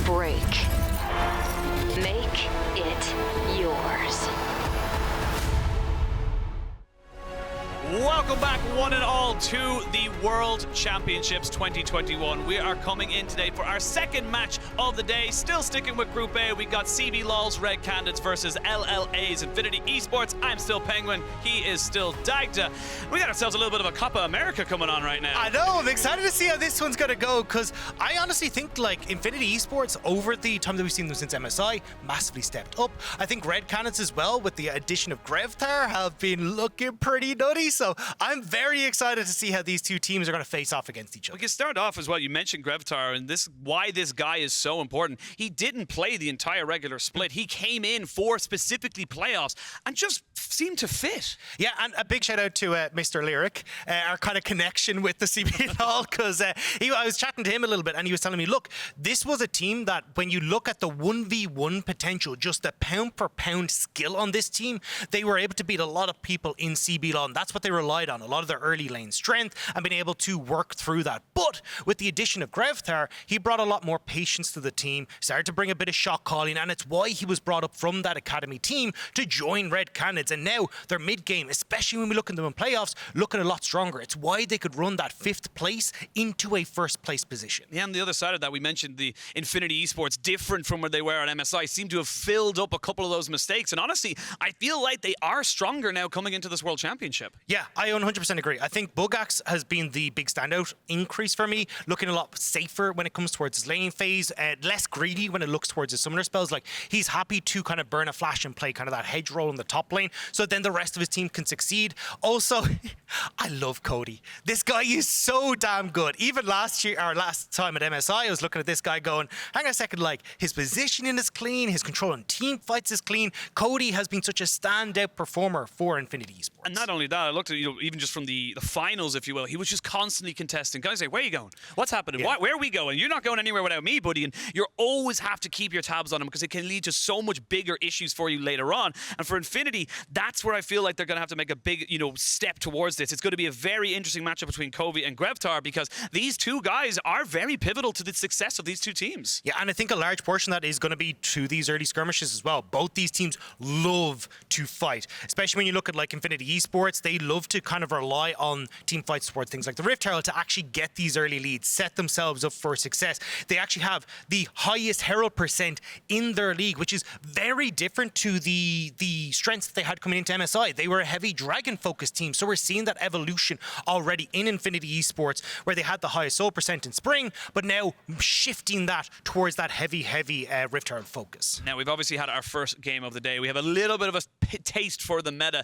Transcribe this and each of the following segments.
break. Make it yours. Welcome back, one and all, to the World Championships 2021. We are coming in today for our second match of the day. Still sticking with Group A, we got CB LOL's Red Canids versus LLA's Infinity Esports. I'm still Penguin, he is still Dagda. We got ourselves a little bit of a Copa America coming on right now. I know, I'm excited to see how this one's gonna go, because I honestly think like Infinity Esports, over the time that we've seen them since MSI, massively stepped up. I think Red Canids as well, with the addition of Grevthar, have been looking pretty nutty. So I'm very excited to see how these two teams are going to face off against each other. We can start off as well. You mentioned Grevthar, and why this guy is so important. He didn't play the entire regular split. He came in for specifically playoffs and just seemed to fit. Yeah, and a big shout out to Mr. Lyric, our kind of connection with the CBL, because I was chatting to him a little bit and he was telling me, look, this was a team that when you look at the 1v1 potential, just the pound per pound skill on this team, they were able to beat a lot of people in CBL, and that's what they relied on, a lot of their early lane strength and being able to work through that. But with the addition of Grevthar, he brought a lot more patience to the team, started to bring a bit of shot calling, and it's why he was brought up from that academy team to join Red Canids. And now their mid-game, especially when we look at them in playoffs, looking a lot stronger. It's why they could run that 5th place into a 1st place position. Yeah, on the other side of that, we mentioned the Infinity Esports, different from where they were at MSI, seem to have filled up a couple of those mistakes. And honestly, I feel like they are stronger now coming into this World Championship. Yeah, I 100% agree. I think Buggax has been the big standout increase for me, looking a lot safer when it comes towards his lane phase, less greedy when it looks towards his summoner spells. Like, he's happy to kind of burn a flash and play kind of that hedge roll in the top lane, so then the rest of his team can succeed. Also, I love Cody. This guy is so damn good. Even last year, or last time at MSI, I was looking at this guy going, hang on a second, like, his positioning is clean, his control on team fights is clean. Cody has been such a standout performer for Infinity Esports. And not only that, I looked at, even just from the finals, if you will, he was just constantly contesting. Guys say, where are you going? What's happening? Yeah. Where are we going? You're not going anywhere without me, buddy. And you always have to keep your tabs on him, because it can lead to so much bigger issues for you later on. And for Infinity, that's where I feel like they're going to have to make a big, step towards this. It's going to be a very interesting matchup between Cody and Grevthar, because these two guys are very pivotal to the success of these two teams. Yeah, and I think a large portion of that is going to be to these early skirmishes as well. Both these teams love to fight, especially when you look at like Infinity Esports. They love to kind of rely on team fights towards things like the Rift Herald to actually get these early leads, set themselves up for success. They actually have the highest Herald percent in their league, which is very different to the strengths that they had coming into MSI. They were a heavy dragon focused team, so we're seeing that evolution already in Infinity Esports, where they had the highest soul percent in spring, but now shifting that towards that heavy Rift Herald focus. Now, we've obviously had our first game of the day. We have a little bit of a taste for the meta.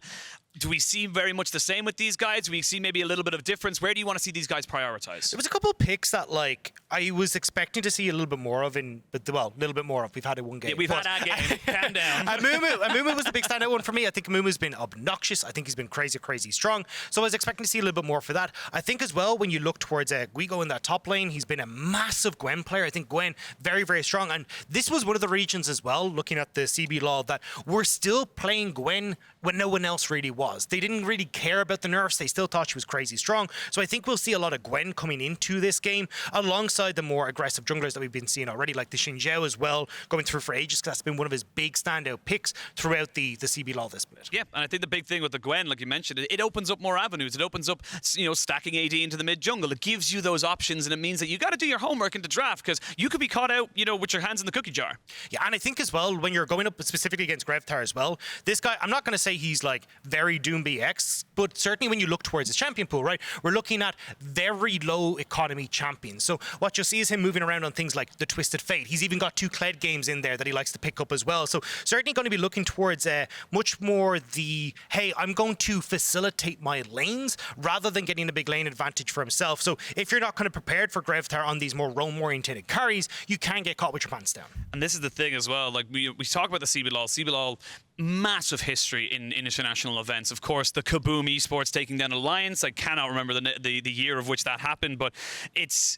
Do we see very much the same with these guys? Do we see maybe a little bit of difference? Where do you want to see these guys prioritize? There was a couple of picks that like I was expecting to see a little bit more of a little bit more of. We've had it one game. Yeah, we've had our game. Calm down. Amumu was the big standout one for me. I think Amumu's been obnoxious. I think he's been crazy strong. So I was expecting to see a little bit more for that. I think as well, when you look towards Guigo in that top lane, he's been a massive Gwen player. I think Gwen, very, very strong. And this was one of the regions as well, looking at the CB law, that we're still playing Gwen when no one else really was. They didn't really care about the nerfs. They still thought she was crazy strong. So I think we'll see a lot of Gwen coming into this game, alongside the more aggressive junglers that we've been seeing already, like the Xinjiao as well, going through for Aegis, because that's been one of his big standout picks throughout the CB law this split. Yeah, and I think the big thing with the Gwen, like you mentioned, it opens up more avenues. It opens up, stacking AD into the mid jungle. It gives you those options, and it means that you got to do your homework into draft, because you could be caught out, with your hands in the cookie jar. Yeah, and I think as well, when you're going up specifically against Grevthar as well, this guy, I'm not going to say he's like very Doom BX, but certainly when you look towards his champion pool, right, we're looking at very low economy champions. So what you'll see is him moving around on things like the Twisted Fate. He's even got 2 Kled games in there that he likes to pick up as well. So certainly going to be looking towards much more the, hey, I'm going to facilitate my lanes rather than getting a big lane advantage for himself. So if you're not kind of prepared for Grevthar on these more roam-oriented carries, you can get caught with your pants down. And this is the thing as well, like we talk about the CBLOL, massive history in international events. Of course, the Kaboom Esports taking down Alliance. I cannot remember the year of which that happened, but this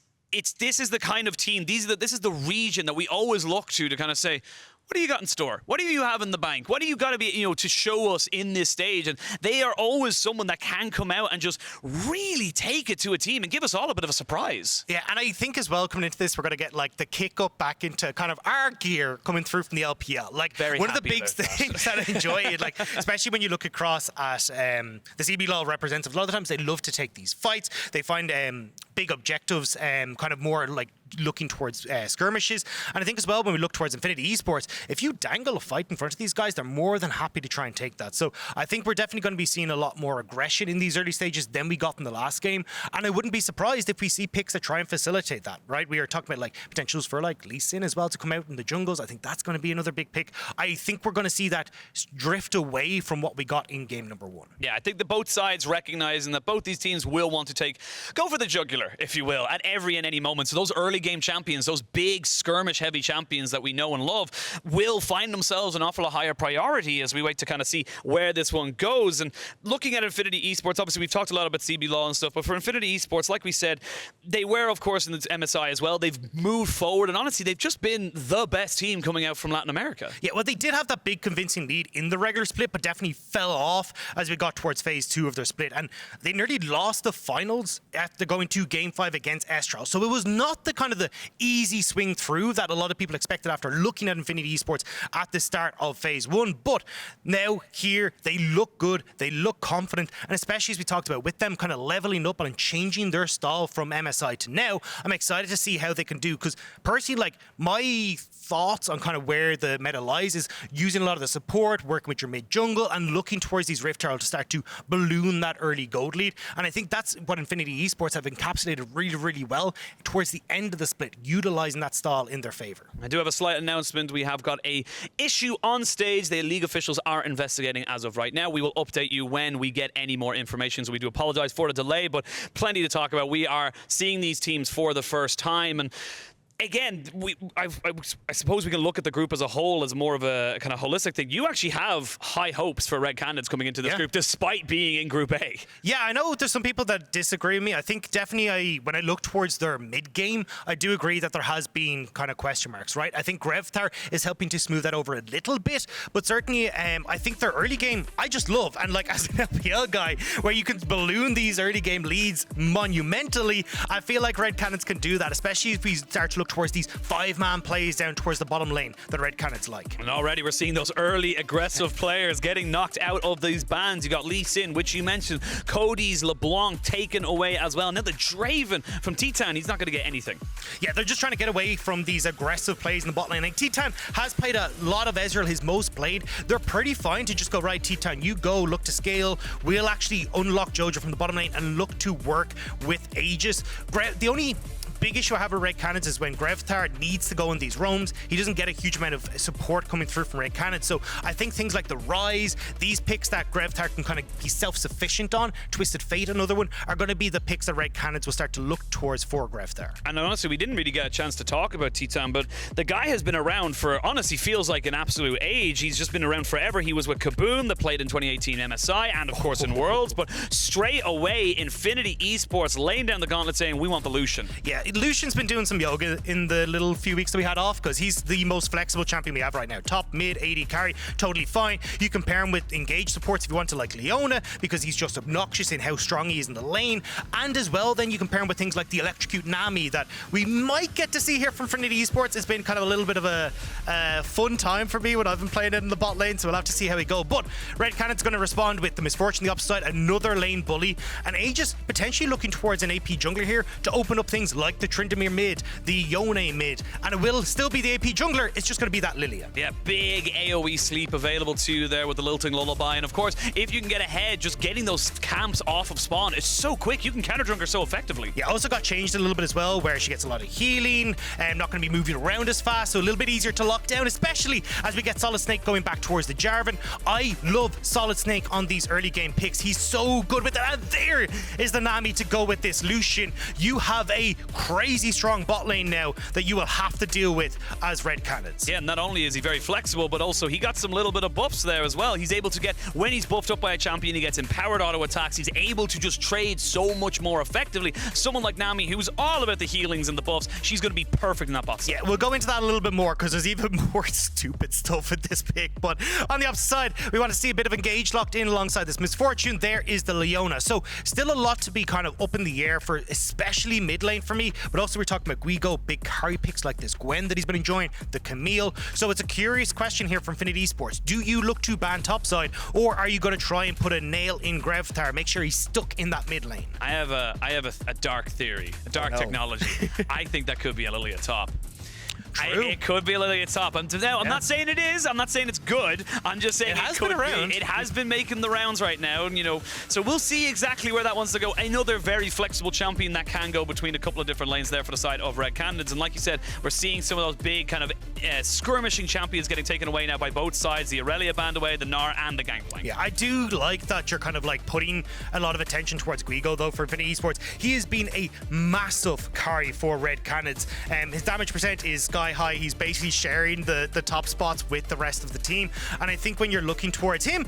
is the kind of team, this is the region that we always look to kind of say, what do you got in store? What do you have in the bank? What do you got to be, to show us in this stage? And they are always someone that can come out and just really take it to a team and give us all a bit of a surprise. Yeah, and I think as well, coming into this, we're going to get like the kick up back into kind of our gear coming through from the LPL. Like one of the big things that I enjoy, like especially when you look across at the CB Law representatives, a lot of the times they love to take these fights. They find big objectives, kind of more like looking towards skirmishes. And I think as well, when we look towards Infinity Esports, if you dangle a fight in front of these guys, they're more than happy to try and take that. So I think we're definitely going to be seeing a lot more aggression in these early stages than we got in the last game. And I wouldn't be surprised if we see picks that try and facilitate that, right? We are talking about like potentials for like Lee Sin as well to come out in the jungles. I think that's going to be another big pick. I think we're going to see that drift away from what we got in game number 1. Yeah, I think that both sides recognizing that both these teams will want to go for the jugular, if you will, at every and any moment. So those early game champions, those big skirmish heavy champions that we know and love, will find themselves an awful lot higher priority as we wait to kind of see where this one goes. And looking at Infinity Esports, obviously we've talked a lot about CB Law and stuff, but for Infinity Esports, like we said, they were of course in the MSI as well. They've moved forward, and honestly they've just been the best team coming out from Latin America. Yeah, well, they did have that big convincing lead in the regular split, but definitely fell off as we got towards phase 2 of their split, and they nearly lost the finals after going to game 5 against Estral. So it was not the kind of the easy swing through that a lot of people expected after looking at Infinity Esports at the start of phase 1. But now here they look good, they look confident, and especially as we talked about with them kind of leveling up and changing their style from MSI to now, I'm excited to see how they can do, because personally, like, my thoughts on kind of where the meta lies is using a lot of the support, working with your mid jungle, and looking towards these Rift Herald to start to balloon that early gold lead. And I think that's what Infinity Esports have encapsulated really, really well towards the end of the split, utilizing that style in their favor. I do have a slight announcement. We have got a issue on stage. The league officials are investigating as of right now. We will update you when we get any more information, so we do apologize for the delay, but plenty to talk about. We are seeing these teams for the first time, and again, I suppose we can look at the group as a whole as more of a kind of holistic thing. You actually have high hopes for Red Canids coming into this group, despite being in Group A. Yeah, I know there's some people that disagree with me. I think definitely when I look towards their mid-game, I do agree that there has been kind of question marks, right? I think Grevthar is helping to smooth that over a little bit, but certainly I think their early game, I just love. And like as an LPL guy, where you can balloon these early game leads monumentally, I feel like Red Canids can do that, especially if we start to look towards these 5-man plays down towards the bottom lane that Red Canids like. And already we're seeing those early aggressive players getting knocked out of these bans. You got Lee Sin, which you mentioned, Cody's LeBlanc taken away as well. Now the Draven from Titan, he's not going to get anything. Yeah, they're just trying to get away from these aggressive plays in the bot lane. Like, Titan has played a lot of Ezreal, his most played. They're pretty fine to just go, right, Titan, you go, look to scale. We'll actually unlock Jojo from the bottom lane and look to work with Aegis. The only big issue I have with Red Canids is when Grevthar needs to go in these roams, he doesn't get a huge amount of support coming through from Red Canids. So I think things like the Rise, these picks that Grevthar can kind of be self-sufficient on, Twisted Fate, another one, are going to be the picks that Red Canids will start to look towards for Grevthar. And honestly, we didn't really get a chance to talk about Titan, but the guy has been around for, honestly, feels like an absolute age. He's just been around forever. He was with Kaboom that played in 2018 MSI and of course in Worlds, but straight away Infinity Esports laying down the gauntlet saying, we want the Lucian. Yeah, Lucian's been doing some yoga in the little few weeks that we had off, because he's the most flexible champion we have right now. Top, mid, AD carry, totally fine. You compare him with engaged supports if you want to, like Leona, because he's just obnoxious in how strong he is in the lane. And as well, then you compare him with things like the electrocute Nami that we might get to see here from Infinity Esports. It's been kind of a little bit of a fun time for me when I've been playing it in the bot lane, so we'll have to see how we go. But Red Cannon's going to respond with the Misfortune, the upside, another lane bully, and Aegis potentially looking towards an AP jungler here to open up things like the Tryndamere mid, the Yone mid, and it will still be the AP jungler. It's just going to be that Lillia. Yeah, big AoE sleep available to you there with the Lilting Lullaby, and of course, if you can get ahead, just getting those camps off of spawn is so quick. You can counter jungle so effectively. Yeah, also got changed a little bit as well, where she gets a lot of healing and not going to be moving around as fast, so a little bit easier to lock down, especially as we get SolidSnake going back towards the Jarvan. I love SolidSnake on these early game picks. He's so good with it, and there is the Nami to go with this Lucian. You have a crazy strong bot lane now that you will have to deal with as Red Canids. Yeah, not only is he very flexible, but also he got some little bit of buffs there as well. He's able to get, when he's buffed up by a champion, he gets empowered auto attacks. He's able to just trade so much more effectively. Someone like Nami, who's all about the healings and the buffs, she's going to be perfect in that bot side. Yeah, we'll go into that a little bit more because there's even more stupid stuff with this pick. But on the opposite side, we want to see a bit of engage locked in alongside this misfortune. There is the Leona. So still a lot to be kind of up in the air for, especially mid lane for me. But also we're talking about Guigo, big carry picks like this Gwen that he's been enjoying, the Camille. So it's a curious question here from Infinity Esports. Do you look to ban topside, or are you going to try and put a nail in Grevthar, make sure he's stuck in that mid lane? I have a dark theory, a dark technology. I think that could be a Lillia top. It could be a Lillia top. I'm not saying it is. I'm not saying it's good. I'm just saying it could be. It has been making the rounds right now, and so we'll see exactly where that wants to go. I know they're very flexible champion that can go between a couple of different lanes there for the side of Red Canids, and like you said, we're seeing some of those big kind of skirmishing champions getting taken away now by both sides. The Aurelia band away, the Gnar, and the Gangplank. Yeah, I do like that you're kind of like putting a lot of attention towards Guigo though for Infinity Esports. He has been a massive carry for Red Canids. His damage percent is sky high. He's basically sharing the top spots with the rest of the team, and I think when you're looking towards him,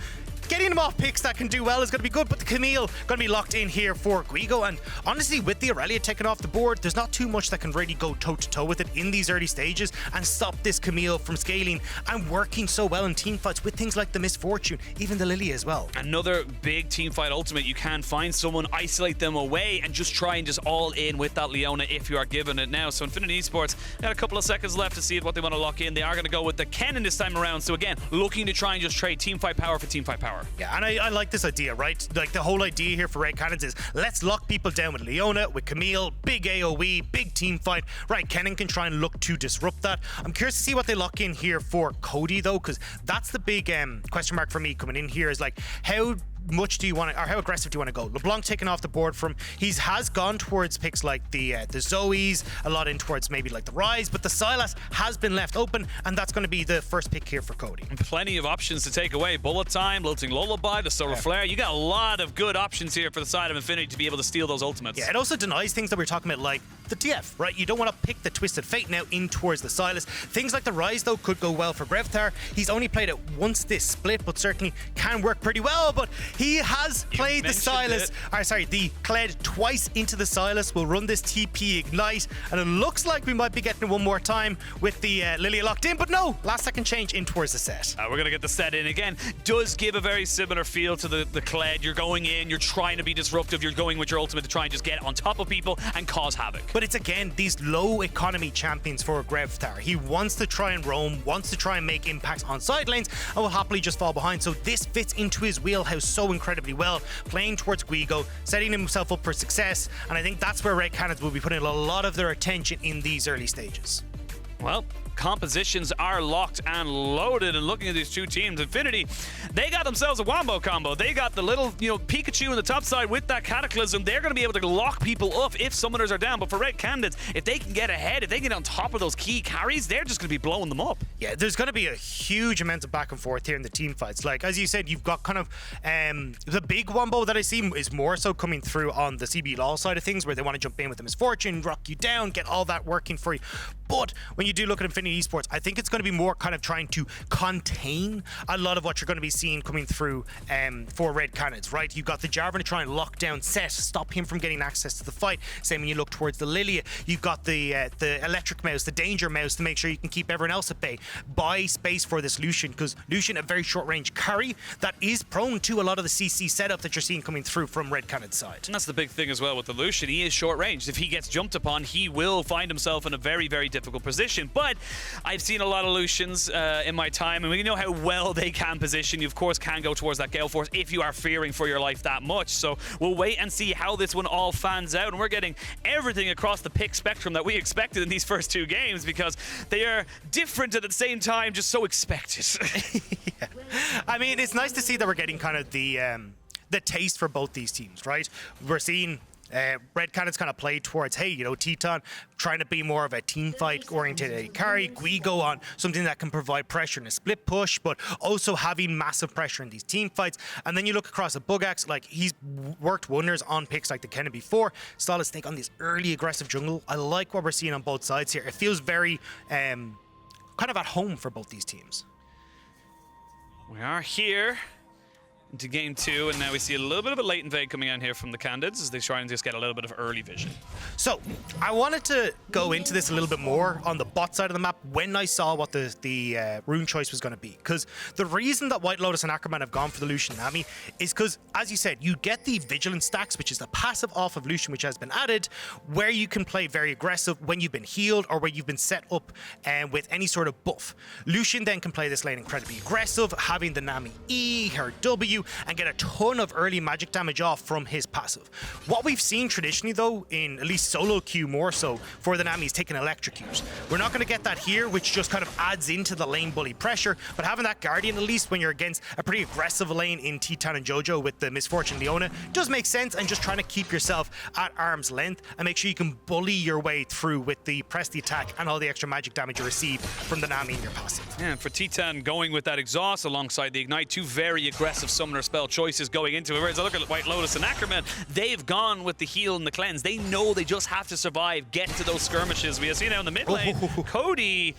getting him off picks that can do well is going to be good, but the Camille going to be locked in here for Guigo. And honestly, with the Aurelia taken off the board, there's not too much that can really go toe-to-toe with it in these early stages and stop this Camille from scaling and working so well in team fights with things like the Misfortune, even the Lillia as well. Another big team fight ultimate. You can find someone, isolate them away, and just try and just all in with that Leona if you are given it now. So Infinity Esports got a couple of seconds left to see what they want to lock in. They are going to go with the Kennen this time around. So again, looking to try and just trade team fight power for team fight power. Yeah, and I like this idea, right? Like the whole idea here for Red Canids is let's lock people down with Leona, with Camille, big AoE, big team fight. Right, Kennen can try and look to disrupt that. I'm curious to see what they lock in here for Cody though, because that's the big question mark for me coming in here is like how much do you want to, or how aggressive do you want to go? LeBlanc taken off the board from, has gone towards picks like the Zoes, a lot in towards maybe like the Rise, but the Sylas has been left open, and that's going to be the first pick here for Cody. Plenty of options to take away. Bullet Time, Lilting Lullaby, the Solar Flare. You got a lot of good options here for the side of Infinity to be able to steal those ultimates. Yeah, it also denies things that we were talking about, like the TF, right? You don't want to pick the Twisted Fate now in towards the Sylas. Things like the Rise, though, could go well for Grevthar. He's only played it once this split, but certainly can work pretty well. But he has played the Sylas, the Kled twice into the Sylas. We'll run this TP Ignite, and it looks like we might be getting it one more time with the Lillia locked in, but no, last second change in towards the Sett. We're going to get the Sett in again. Does give a very similar feel to the Kled. You're going in, you're trying to be disruptive, you're going with your ultimate to try and just get on top of people and cause havoc. But it's again these low economy champions for Grevthar. He wants to try and roam, wants to try and make impacts on side lanes, and will happily just fall behind. So this fits into his wheelhouse so incredibly well, playing towards Guigo, setting himself up for success, and I think that's where Red Canids will be putting a lot of their attention in these early stages. Well, compositions are locked and loaded, and looking at these two teams, Infinity, they got themselves a wombo combo. They got the little, Pikachu on the top side with that Cataclysm. They're going to be able to lock people up if summoners are down. But for Red Canids, if they can get ahead, if they get on top of those key carries, they're just going to be blowing them up. Yeah, there's going to be a huge amount of back and forth here in the team fights. Like, as you said, you've got kind of the big wombo that I see is more so coming through on the CB Law side of things, where they want to jump in with the Misfortune, rock you down, get all that working for you. But when you do look at Infinity Esports, I think it's going to be more kind of trying to contain a lot of what you're going to be seeing coming through for Red Canids, right? You've got the Jarvan to try and lock down Sett, stop him from getting access to the fight. Same when you look towards the Lillia. You've got the Electric Mouse, the Danger Mouse, to make sure you can keep everyone else at bay. Buy space for this Lucian, because Lucian, a very short range carry that is prone to a lot of the CC setup that you're seeing coming through from Red Canids' side. And that's the big thing as well with the Lucian. He is short range. If he gets jumped upon, he will find himself in a very, very difficult position. But I've seen a lot of Lucians in my time, and we know how well they can position. You, of course, can go towards that Gale Force if you are fearing for your life that much. So we'll wait and see how this one all fans out. And we're getting everything across the pick spectrum that we expected in these first two games, because they are different at the same time, just so expected. Yeah. I mean, it's nice to see that we're getting kind of the taste for both these teams, right? We're seeing Red Canids kind of played towards, hey, you know, Teton trying to be more of a team fight oriented carry, Guigo on something that can provide pressure in a split push, but also having massive pressure in these team fights. And then you look across at Buggax, like he's worked wonders on picks like the Kennen before. SolidSnake on this early aggressive jungle. I like what we're seeing on both sides here. It feels very kind of at home for both these teams. We are here into game 2, and now we see a little bit of a late invade coming in here from the Canids as they try and just get a little bit of early vision. So I wanted to go into this a little bit more on the bot side of the map when I saw what the rune choice was going to be, because the reason that Whitelotus and Ackerman have gone for the Lucian Nami is because, as you said, you get the vigilance stacks, which is the passive off of Lucian, which has been added, where you can play very aggressive when you've been healed or where you've been set up with any sort of buff. Lucian then can play this lane incredibly aggressive, having the Nami E, her W, and get a ton of early magic damage off from his passive. What we've seen traditionally, though, in at least solo queue more so for the Nami, is taking electrocute. We're not going to get that here, which just kind of adds into the lane bully pressure, but having that Guardian, at least when you're against a pretty aggressive lane in Teton and Jojo with the Misfortune Leona, does make sense, and just trying to keep yourself at arm's length and make sure you can bully your way through with the press the attack and all the extra magic damage you receive from the Nami in your passive. Yeah, and for Teton going with that exhaust alongside the ignite, two very aggressive summoner spell choices going into it. Whereas I look at Whitelotus and Ackerman, they've gone with the heal and the cleanse. They know they just have to survive, get to those skirmishes. We see now in the mid lane, Cody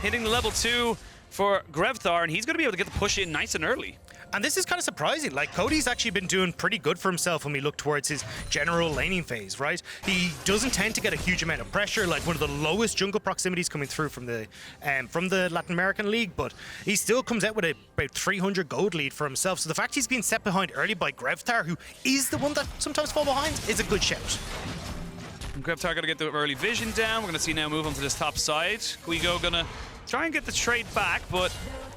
hitting the level 2 for Grevthar, and he's going to be able to get the push in nice and early. And this is kind of surprising. Like, Cody's actually been doing pretty good for himself when we look towards his general laning phase, right? He doesn't tend to get a huge amount of pressure, like one of the lowest jungle proximities coming through from the Latin American League, but he still comes out with about 300 gold lead for himself. So the fact he's been set behind early by Grevthar, who is the one that sometimes fall behind, is a good shout. And Grevthar got to get the early vision down. We're going to see now move onto this top side. Guigo going to try and get the trade back, but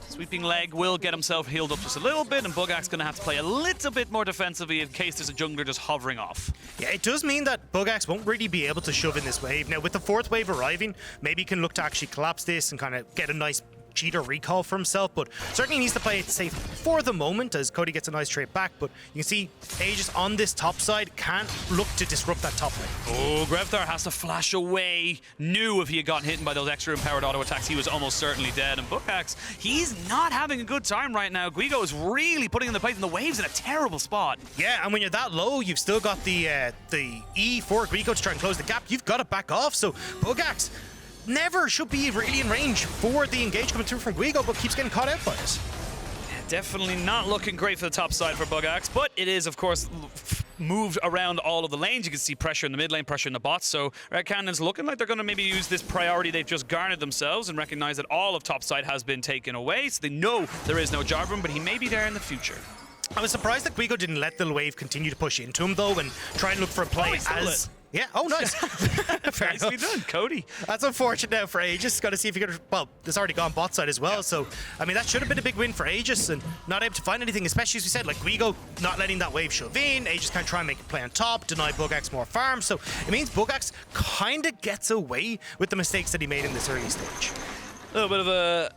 Sweeping Leg will get himself healed up just a little bit, and Buggax going to have to play a little bit more defensively in case there's a jungler just hovering off. Yeah, it does mean that Buggax won't really be able to shove in this wave. Now, with the 4th wave arriving, maybe he can look to actually collapse this and kind of get a nice cheater recall for himself, but certainly needs to play it safe for the moment as Cody gets a nice trade back. But you can see Aegis on this top side can't look to disrupt that top lane. Oh, Grevthar has to flash away. Knew if he had gotten hit by those extra empowered auto attacks, he was almost certainly dead. And Buggax, he's not having a good time right now. Guigo is really putting in the place, and the wave's in a terrible spot. Yeah, and when you're that low, you've still got the E for Guigo to try and close the gap. You've got to back off. So Buggax never should be really in range for the engage coming through from Guigo, but keeps getting caught out by it. Definitely not looking great for the top side for Buggax, but it is, of course, moved around all of the lanes. You can see pressure in the mid lane, pressure in the bots. So Red Cannon's looking like they're going to maybe use this priority they've just garnered themselves and recognize that all of top side has been taken away. So they know there is no Jarvan, but he may be there in the future. I was surprised that Guigo didn't let the wave continue to push into him, though, and try and look for a play as... Yeah, oh, nice. Nicely done, Cody. That's unfortunate now for Aegis. Got to see if he could... Well, it's already gone bot side as well, so, I mean, that should have been a big win for Aegis, and not able to find anything, especially as we said, like Guigo not letting that wave shove in. Aegis can't try and make a play on top, deny Buggax more farm, so it means Buggax kind of gets away with the mistakes that he made in this early stage. A little bit of a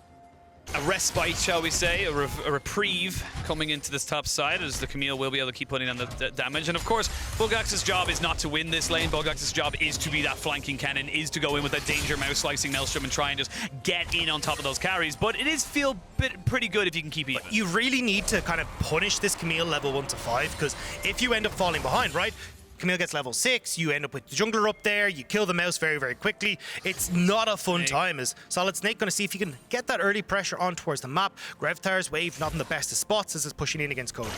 respite, shall we say, a reprieve coming into this top side as the Camille will be able to keep putting on the damage. And of course, Buggax's job is not to win this lane. Buggax's job is to be that flanking cannon, is to go in with that danger mouse slicing Maelstrom and try and just get in on top of those carries. But it is feel pretty good if you can keep even. You really need to kind of punish this Camille level 1 to 5, because if you end up falling behind, right? Camille gets level 6, you end up with the jungler up there, you kill the mouse very, very quickly. It's not a fun time as SolidSnake going to see if he can get that early pressure on towards the map. Grevthar's wave not in the best of spots as it's pushing in against Cody.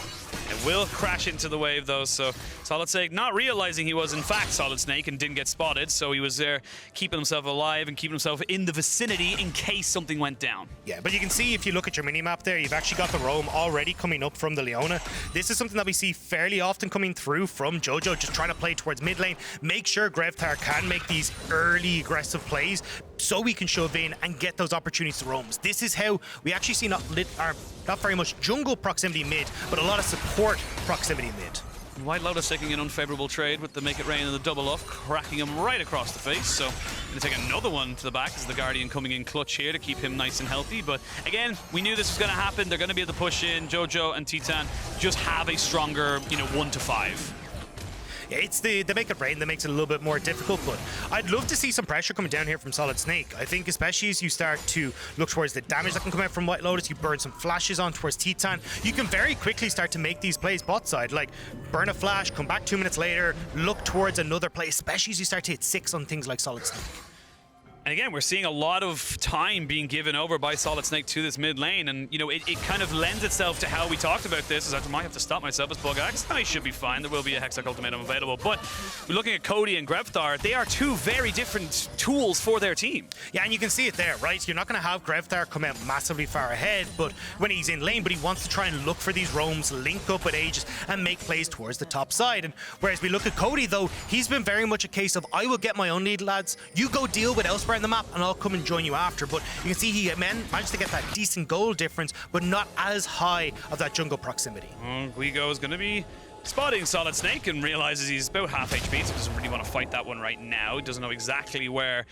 It will crash into the wave though, so SolidSnake not realizing he was in fact SolidSnake and didn't get spotted, so he was there keeping himself alive and keeping himself in the vicinity in case something went down. Yeah, but you can see if you look at your mini-map there, you've actually got the roam already coming up from the Leona. This is something that we see fairly often coming through from Jojo, just trying to play towards mid lane, make sure Grevthar can make these early aggressive plays so we can shove in and get those opportunities to roams. This is how we actually see not very much jungle proximity mid, but a lot of support proximity mid. Whitelotus taking an unfavorable trade with the Make It Rain and the double off, cracking him right across the face. So going to take another one to the back as the Guardian coming in clutch here to keep him nice and healthy. But again, we knew this was going to happen. They're going to be able to push in. Jojo and Teton just have a stronger, 1 to 5. it's the make it rain that makes it a little bit more difficult. But I'd love to see some pressure coming down here from SolidSnake. I think especially as you start to look towards the damage that can come out from Whitelotus, you burn some flashes on towards Titan, you can very quickly start to make these plays bot side, like burn a flash, come back 2 minutes later, look towards another play, especially as you start to hit 6 on things like SolidSnake. And again, we're seeing a lot of time being given over by SolidSnake to this mid lane, and you know it kind of lends itself to how we talked about this. Is I might have to stop myself as Buggax. I should be fine. There will be a Hextech ultimatum available, but we're looking at Cody and Grevthar. They are two very different tools for their team. Yeah, and you can see it there, right? You're not going to have Grevthar come out massively far ahead, but when he's in lane, but he wants to try and look for these roams, link up with Aegis, and make plays towards the top side. And whereas we look at Cody, though, he's been very much a case of I will get my own lead, lads. You go deal with elsewhere in the map, and I'll come and join you after. But you can see he managed to get that decent goal difference, but not as high of that jungle proximity. Guigo is going to be spotting SolidSnake and realizes he's about half HP, so doesn't really want to fight that one right now. He doesn't know exactly where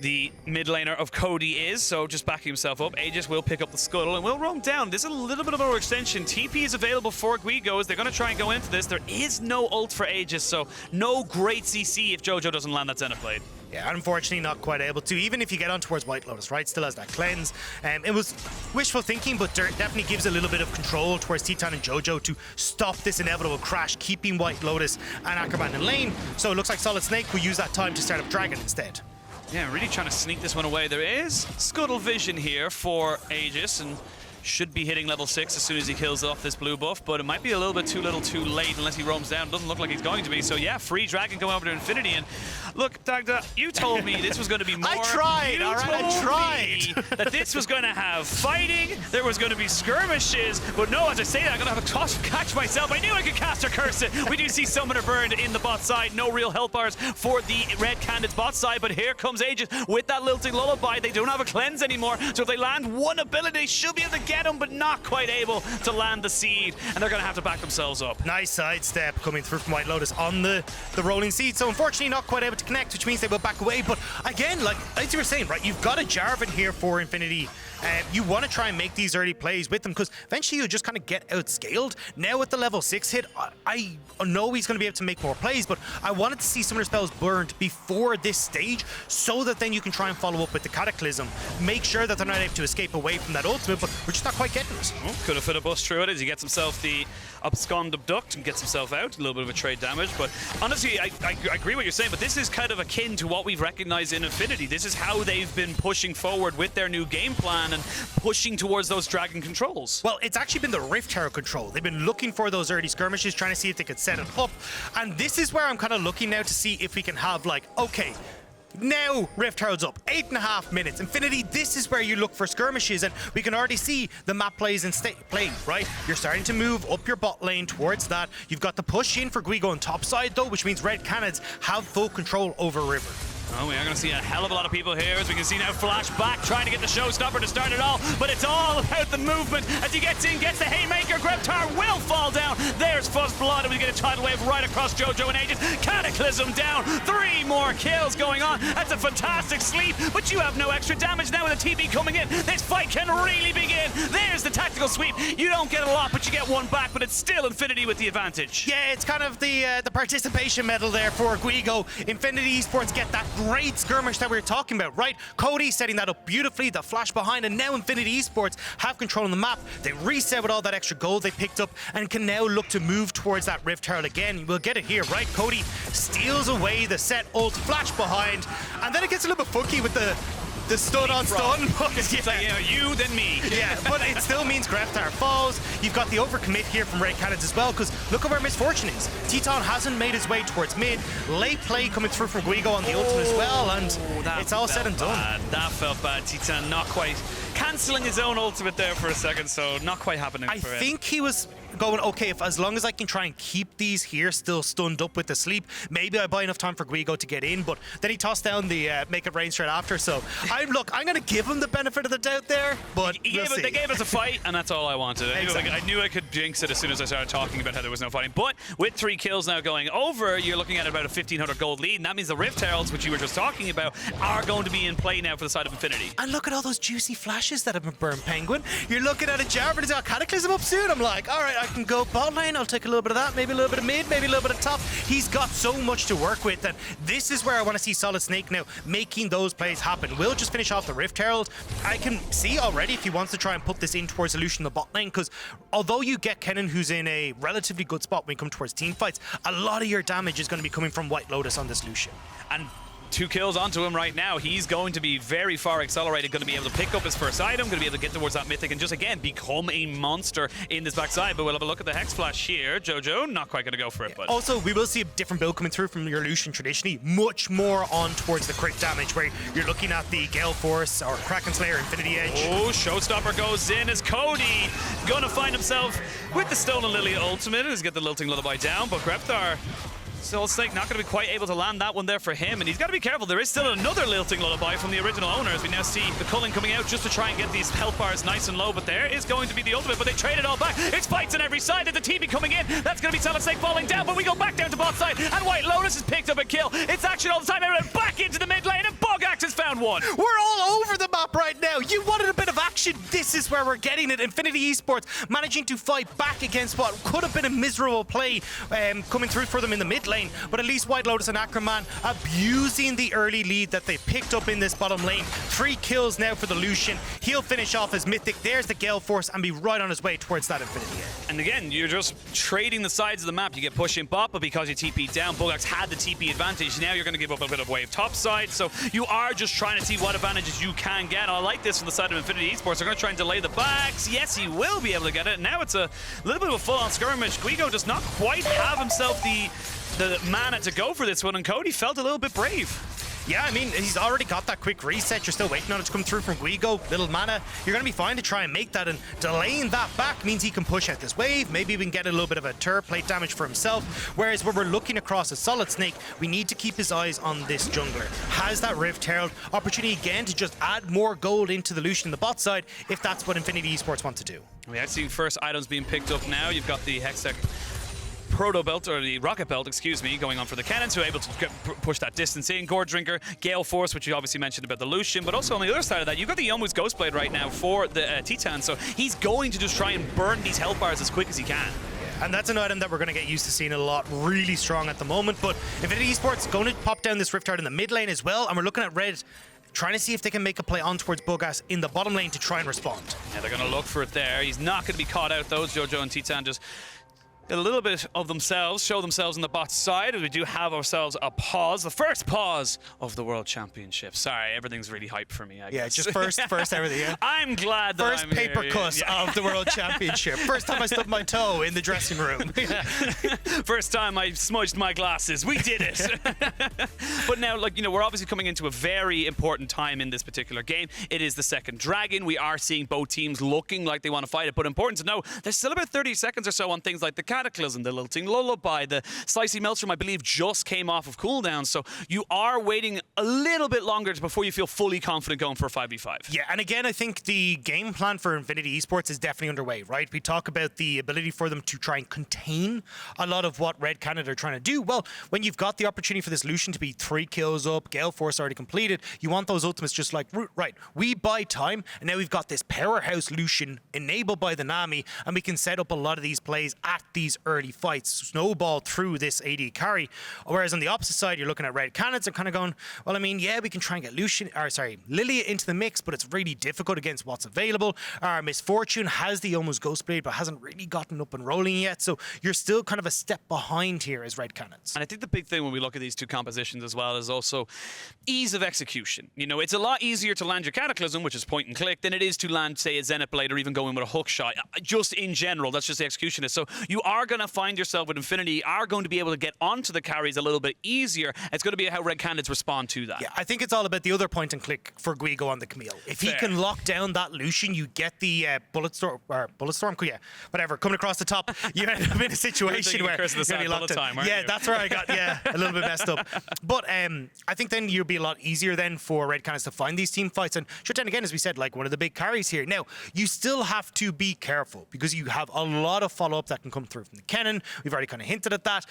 the mid laner of Cody is, so just backing himself up. Aegis will pick up the scuttle and will roam down. There's a little bit of an overextension. TP is available for Guigo as they're going to try and go into this. There is no ult for Aegis, so no great CC if Jojo doesn't land that Zenith Blade. Yeah, unfortunately not quite able to, even if you get on towards Whitelotus, right? Still has that cleanse. It was wishful thinking, but definitely gives a little bit of control towards Titan and Jojo to stop this inevitable crash, keeping Whitelotus and Ackerman in lane. So it looks like SolidSnake will use that time to start up Dragon instead. Yeah, really trying to sneak this one away. There is Scuttle Vision here for Aegis, and should be hitting level 6 as soon as he kills off this blue buff, but it might be a little bit too little too late unless he roams down. Doesn't look like he's going to be. So yeah, free Dragon going over to Infinity. And look, Dagda, you told me this was going to be more. I tried, all right, I tried. That this was going to have fighting, there was going to be skirmishes, but no, as I say that, I'm going to have to catch myself. I knew I could cast or curse it. We do see Summoner burned in the bot side. No real health bars for the red Canids bot side, but here comes Aegis with that lilting lullaby. They don't have a cleanse anymore, so if they land one ability, they should be able to get him, but not quite able to land the seed, and they're going to have to back themselves up. Nice sidestep coming through from Whitelotus on the rolling seed, so unfortunately not quite able to connect, which means they will back away. But again, like as you were saying, right, you've got a Jarvan here for Infinity. You want to try and make these early plays with them, because eventually you'll just kind of get outscaled. Now with the level 6 hit, I know he's going to be able to make more plays, but I wanted to see some of their spells burned before this stage, so that then you can try and follow up with the Cataclysm, make sure that they're not able to escape away from that ultimate, but we're just not quite getting it. Oh, could have fit a bust through it as he gets himself the abscond abduct and gets himself out. A little bit of a trade damage, but honestly, I agree what you're saying, but this is kind of akin to what we've recognized in Infinity. This is how they've been pushing forward with their new game plan and pushing towards those dragon controls. Well, it's actually been the Rift Tower control. They've been looking for those early skirmishes, trying to see if they could set it up, and this is where I'm kind of looking now to see if we can have, like, okay, now Rift Herald's up, 8.5 minutes. Infinity, this is where you look for skirmishes, and we can already see the map plays in play, right? You're starting to move up your bot lane towards that. You've got the push in for Guigo on top side, though, which means Red Canids have full control over River. Oh, we are going to see a hell of a lot of people here, as we can see now Flash back, trying to get the showstopper to start it all, but it's all about the movement. As he gets in, gets the haymaker, Grevthar will fall down. There's Fuzz Blood, and we get a tidal wave right across Jojo and Aegis. Cataclysm down, 3 more kills going on. That's a fantastic sleep, but you have no extra damage now with a TP coming in. This fight can really begin. There's the tactical sweep. You don't get a lot, but you get one back, but it's still Infinity with the advantage. Yeah, it's kind of the participation medal there for Guigo. Infinity Esports get that great skirmish that we were talking about, right? Cody setting that up beautifully, the flash behind, and now Infinity Esports have control on the map. They reset with all that extra gold they picked up and can now look to move towards that Rift Herald again. We'll get it here, right? Cody steals away the Sett ult, flash behind, and then it gets a little bit funky with the stun on stun. It's like, you then me. Yeah, but it still means Grevthar falls. You've got the overcommit here from Red Canids as well, because look at where Misfortune is. Titan hasn't made his way towards mid. Late play coming through from Guigo on the ultimate as well, and it's all said and done. That felt bad. Titan not quite cancelling his own ultimate there for a second, so not quite happening for him. I think he was going, okay, if as long as I can try and keep these here still stunned up with the sleep, maybe I buy enough time for Guigo to get in, but then he tossed down the make it rain straight after, so I'm going to give him the benefit of the doubt there, but they gave us a fight, and that's all I wanted. Exactly. I knew I could jinx it as soon as I started talking about how there was no fighting, but with 3 kills now going over, you're looking at about a 1,500 gold lead, and that means the Rift Heralds, which you were just talking about, are going to be in play now for the side of Infinity. And look at all those juicy flashes that have been burned, Penguin. You're looking at a Jarvan, it's got Cataclysm up soon. I'm like, all right, I can go bot lane, I'll take a little bit of that, maybe a little bit of mid, maybe a little bit of top. He's got so much to work with, and this is where I want to see SolidSnake now making those plays happen. We'll just finish off the Rift Herald. I can see already if he wants to try and put this in towards Lucian in the bot lane, because although you get Kennen, who's in a relatively good spot when you come towards team fights, a lot of your damage is going to be coming from Whitelotus on this Lucian. And 2 kills onto him right now. He's going to be very far accelerated, going to be able to pick up his first item, going to be able to get towards that mythic and just, again, become a monster in this backside. But we'll have a look at the Hex Flash here. Jojo, not quite going to go for it. But also, we will see a different build coming through from your Lucian traditionally, much more on towards the crit damage, where you're looking at the Gale Force or Kraken Slayer, Infinity Edge. Oh, Showstopper goes in as Cody going to find himself with the Stolen Lillia ultimate. He's got the Lilting Lullaby down, but Grevthar, SolidSnake not going to be quite able to land that one there for him, and he's got to be careful. There is still another Lilting Lullaby from the original owner, as we now see the culling coming out just to try and get these health bars nice and low, but there is going to be the ultimate, but they trade it all back. It's fights on every side, and the TV coming in. That's going to be SolidSnake falling down, but we go back down to bot side, and Whitelotus has picked up a kill. It's action all the time, everyone back into the mid lane, and Buggax has found one. We're all over the map right now. You wanted a bit of action. This is where we're getting it. Infinity Esports managing to fight back against what could have been a miserable play coming through for them in the mid lane, but at least Whitelotus and Ackerman abusing the early lead that they picked up in this bottom lane. 3 kills now for the Lucian. He'll finish off his mythic. There's the Gale Force and be right on his way towards that Infinity Edge. And again, you're just trading the sides of the map. You get pushing bot, but because you TP down, Buggax had the TP advantage. Now you're going to give up a bit of wave top side, so you are just trying to see what advantages you can get. I like this from the side of Infinity Esports. They're going to try and delay the backs. Yes, he will be able to get it. Now it's a little bit of a full-on skirmish. Guigo does not quite have himself the mana to go for this one, and Cody felt a little bit brave. Yeah, I mean, he's already got that quick reset. You're still waiting on it to come through from Guigo. Little mana. You're going to be fine to try and make that, and delaying that back means he can push out this wave. Maybe we can get a little bit of a turret plate damage for himself. Whereas when we're looking across at SolidSnake, we need to keep his eyes on this jungler. Has that Rift Herald. Opportunity again to just add more gold into the Lucian in the bot side, if that's what Infinity Esports want to do. We are seeing first items being picked up now. You've got the Hextech Proto Belt, or the Rocket Belt, excuse me, going on for the Canids, who are able to push that distance in. Gore Drinker, Gale Force, which you obviously mentioned about the Lucian, but also on the other side of that, you've got the Yomu's Ghostblade right now for the Titan, so he's going to just try and burn these health bars as quick as he can. And that's an item that we're going to get used to seeing a lot, really strong at the moment. But Infinity Esports going to pop down this Rift Herald in the mid lane as well, and we're looking at Red trying to see if they can make a play on towards Buggax in the bottom lane to try and respond. Yeah, they're going to look for it there. He's not going to be caught out, though. Jojo and Titan just get a little bit of themselves, show themselves on the bot side, as we do have ourselves a pause, the first pause of the World Championship. Sorry, everything's really hype for me, I guess. Yeah, just first everything, yeah. I'm glad that first I'm paper here. cuss of the World Championship. First time I stubbed my toe in the dressing room. First time I smudged my glasses. We did it. But now, like, you know, we're obviously coming into a very important time in this particular game. It is the second Dragon. We are seeing both teams looking like they want to fight it, but important to know, there's still about 30 seconds or so on things like the Cataclysm, the Lilting Lullaby, the Slicey Maelstrom, I believe, just came off of cooldown, so you are waiting a little bit longer before you feel fully confident going for a 5v5. Yeah, and again, I think the game plan for Infinity Esports is definitely underway, right? We talk about the ability for them to try and contain a lot of what Red Canada are trying to do. Well, when you've got the opportunity for this Lucian to be 3 kills up, Gale Force already completed, you want those ultimates just like, right, we buy time, and now we've got this powerhouse Lucian enabled by the Nami, and we can set up a lot of these plays at these early fights, snowball through this AD carry. Whereas on the opposite side, you're looking at Red Canids and kind of going, well, I mean, yeah, we can try and get Lillia into the mix, but it's really difficult against what's available. Our Misfortune has the almost Ghostblade, but hasn't really gotten up and rolling yet. So you're still kind of a step behind here as Red Canids. And I think the big thing when we look at these two compositions as well is also ease of execution. You know, it's a lot easier to land your Cataclysm, which is point and click, than it is to land, say, a Zenith Blade or even go in with a hook shot. Just in general, that's just the execution. So you are going to find yourself with Infinity are going to be able to get onto the carries a little bit easier. It's going to be how Red Canids respond to that. Yeah, I think it's all about the other point and click for Guigo on the Camille. If he can lock down that Lucian, you get the Bulletstorm, yeah, whatever, coming across the top, you end up in a situation where you're going to be locked in. Yeah, that's where I got, a little bit messed up. But I think then you'll be a lot easier then for Red Canids to find these team fights. And sure, then again, as we said, like one of the big carries here. Now, you still have to be careful because you have a lot of follow-up that can come through from the Kennen. We've already kind of hinted at that.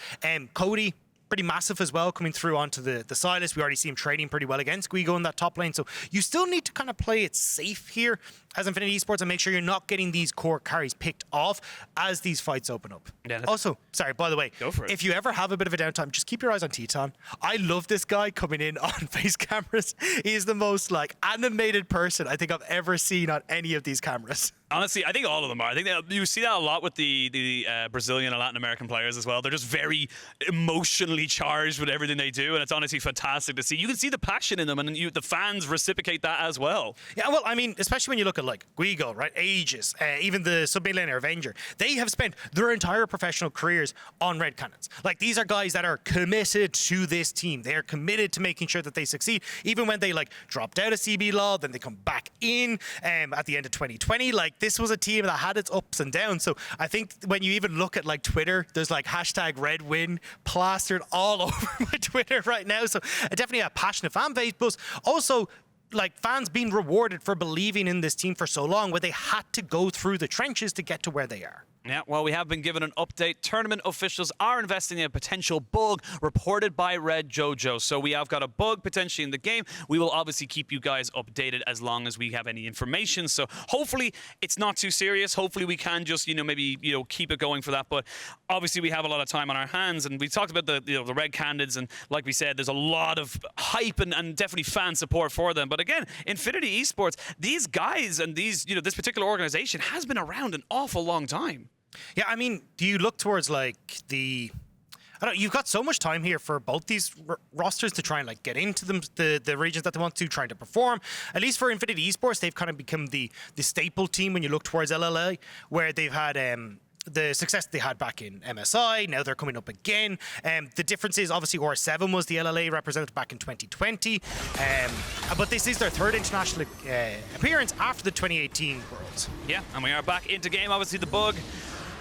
Cody, pretty massive as well, coming through onto the Sylas. We already see him trading pretty well against Guigo in that top lane. So you still need to kind of play it safe here. as Infinity Esports and make sure you're not getting these core carries picked off as these fights open up. Yeah, also, sorry, by the way, go for it. If you ever have a bit of a downtime, just keep your eyes on Teton. I love this guy coming in on face cameras. He's the most like animated person I think I've ever seen on any of these cameras. Honestly, I think all of them are. I think you see that a lot with the Brazilian and Latin American players as well. They're just very emotionally charged with everything they do, and it's honestly fantastic to see. You can see the passion in them, and the fans reciprocate that as well. Yeah, well, I mean, especially when you look at like Guigo, right, Aegis, even the sub-mid laner Avenger, they have spent their entire professional careers on Red Canids. Like, these are guys that are committed to this team. They are committed to making sure that they succeed, even when they like dropped out of CB Law, then they come back in at the end of 2020. Like, this was a team that had its ups and downs. So I think when you even look at like Twitter, there's like hashtag Red Win plastered all over my Twitter right now. So definitely a passionate fan base, but also like fans being rewarded for believing in this team for so long, where they had to go through the trenches to get to where they are. Yeah, well, we have been given an update. Tournament officials are investigating a potential bug reported by Red Jojo. So we have got a bug potentially in the game. We will obviously keep you guys updated as long as we have any information. So hopefully it's not too serious. Hopefully we can just, maybe, keep it going for that. But obviously we have a lot of time on our hands. And we talked about the Red Canids. And like we said, there's a lot of hype and definitely fan support for them. But again, Infinity Esports, these guys and these, this particular organization has been around an awful long time. Yeah, I mean, do you look towards like you've got so much time here for both these rosters to try and like get into them, the regions that they want to, trying to perform. At least for Infinity Esports, they've kind of become the staple team when you look towards LLA, where they've had the success they had back in MSI. Now they're coming up again. The difference is obviously R7 was the LLA representative back in 2020, but this is their third international appearance after the 2018 Worlds. Yeah, and we are back into game. Obviously the bug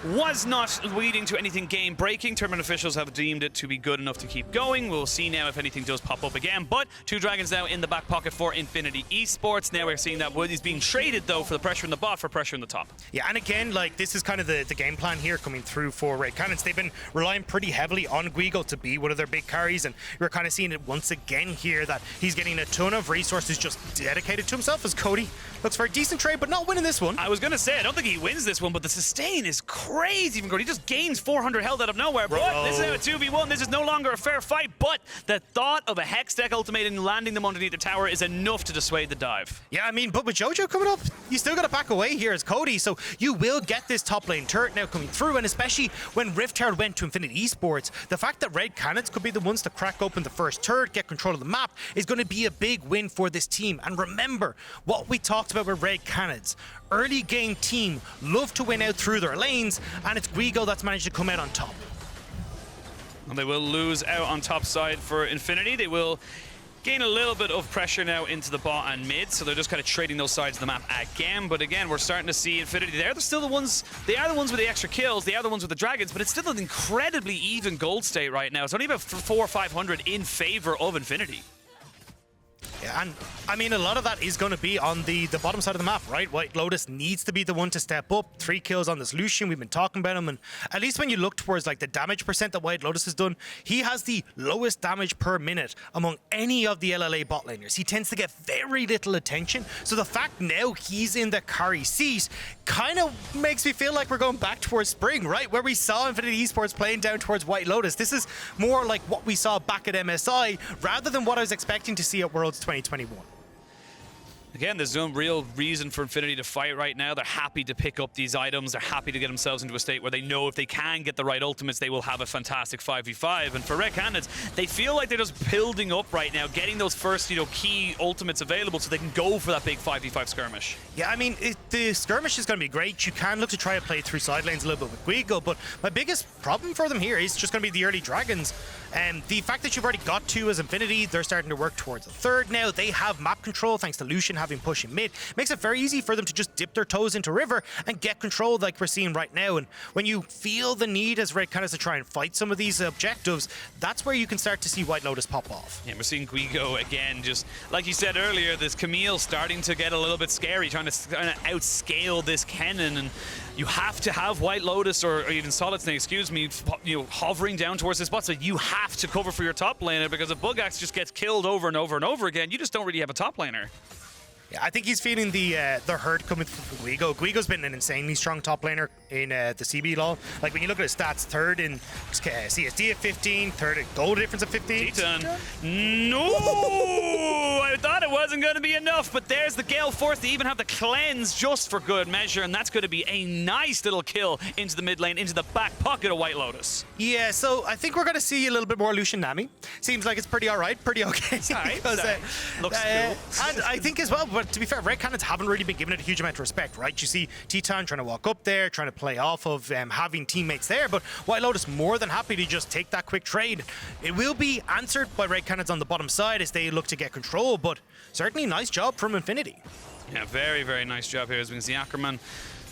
was not leading to anything game-breaking. Tournament officials have deemed it to be good enough to keep going. We'll see now if anything does pop up again. But 2 Dragons now in the back pocket for Infinity Esports. Now we're seeing that Wood is being traded, though, for the pressure in the bot for pressure in the top. Yeah, and again, like, this is kind of the game plan here coming through for Red Canids. They've been relying pretty heavily on Guigo to be one of their big carries, and we're kind of seeing it once again here that he's getting a ton of resources just dedicated to himself as Cody. Looks for a decent trade, but not winning this one. I was going to say, I don't think he wins this one, but the sustain is crazy from Cody. He just gains 400 health out of nowhere. But this is now a 2v1. This is no longer a fair fight, but the thought of a Hex deck ultimating and landing them underneath the tower is enough to dissuade the dive. Yeah, I mean, but with Jojo coming up, you still got to back away here as Cody, so you will get this top lane turret now coming through, and especially when Grevthar went to Infinity Esports, the fact that Red Canids could be the ones to crack open the first turret, get control of the map, is going to be a big win for this team. And remember what we talked about with Red Canids. Early game team love to win out through their lanes, and it's Guigo that's managed to come out on top. And they will lose out on top side for Infinity. They will gain a little bit of pressure now into the bot and mid, so they're just kind of trading those sides of the map again. But again, we're starting to see Infinity. They are the ones with the extra kills. They are the ones with the dragons, but it's still an incredibly even gold state right now. It's only about 400 or 500 in favor of Infinity. Yeah, and I mean, a lot of that is going to be on the bottom side of the map, right? Whitelotus needs to be the one to step up. 3 kills on this Lucian. We've been talking about him, and at least when you look towards like the damage percent that Whitelotus has done, he has the lowest damage per minute among any of the LLA bot laners. He tends to get very little attention, so the fact now he's in the carry seat kind of makes me feel like we're going back towards spring, right? Where we saw Infinity Esports playing down towards Whitelotus. This is more like what we saw back at MSI rather than what I was expecting to see at Worlds 2021. Again, there's no real reason for Infinity to fight right now. They're happy to pick up these items. They're happy to get themselves into a state where they know if they can get the right ultimates, they will have a fantastic 5v5. And for Red Canids, they feel like they're just building up right now, getting those first, key ultimates available so they can go for that big 5v5 skirmish. Yeah, I mean, the skirmish is going to be great. You can look to try to play through side lanes a little bit with Guigo, but my biggest problem for them here is just going to be the early dragons. And the fact that you've already got 2 as Infinity, they're starting to work towards a third now. They have map control thanks to Lucian having push in mid. Makes it very easy for them to just dip their toes into river and get control like we're seeing right now. And when you feel the need as Red Canids to try and fight some of these objectives, that's where you can start to see Whitelotus pop off. Yeah, we're seeing Guigo again, just like you said earlier, this Camille starting to get a little bit scary, trying to outscale this Kennen, and you have to have Whitelotus or even SolidSnake, excuse me, hovering down towards this bot, so you have to cover for your top laner, because if Buggax just gets killed over and over and over again, you just don't really have a top laner. Yeah, I think he's feeling the hurt coming from Guigo. Guigo's been an insanely strong top laner in the CB LoL. Like when you look at his stats, third in CSD at 15, third in gold difference at 15. No! I thought it wasn't going to be enough, but there's the Gale Force. They even have the cleanse just for good measure, and that's going to be a nice little kill into the mid lane, into the back pocket of Whitelotus. Yeah, so I think we're going to see a little bit more Lucian Nami. Seems like it's pretty alright, pretty okay. Looks cool. And I think as well, but to be fair, Red Canids haven't really been given it a huge amount of respect, right? You see Teton trying to walk up there, trying to play off of having teammates there, but Whitelotus more than happy to just take that quick trade. It will be answered by Red Canids on the bottom side as they look to get control, but certainly nice job from Infinity. Yeah, very, very nice job here as we can see Ackerman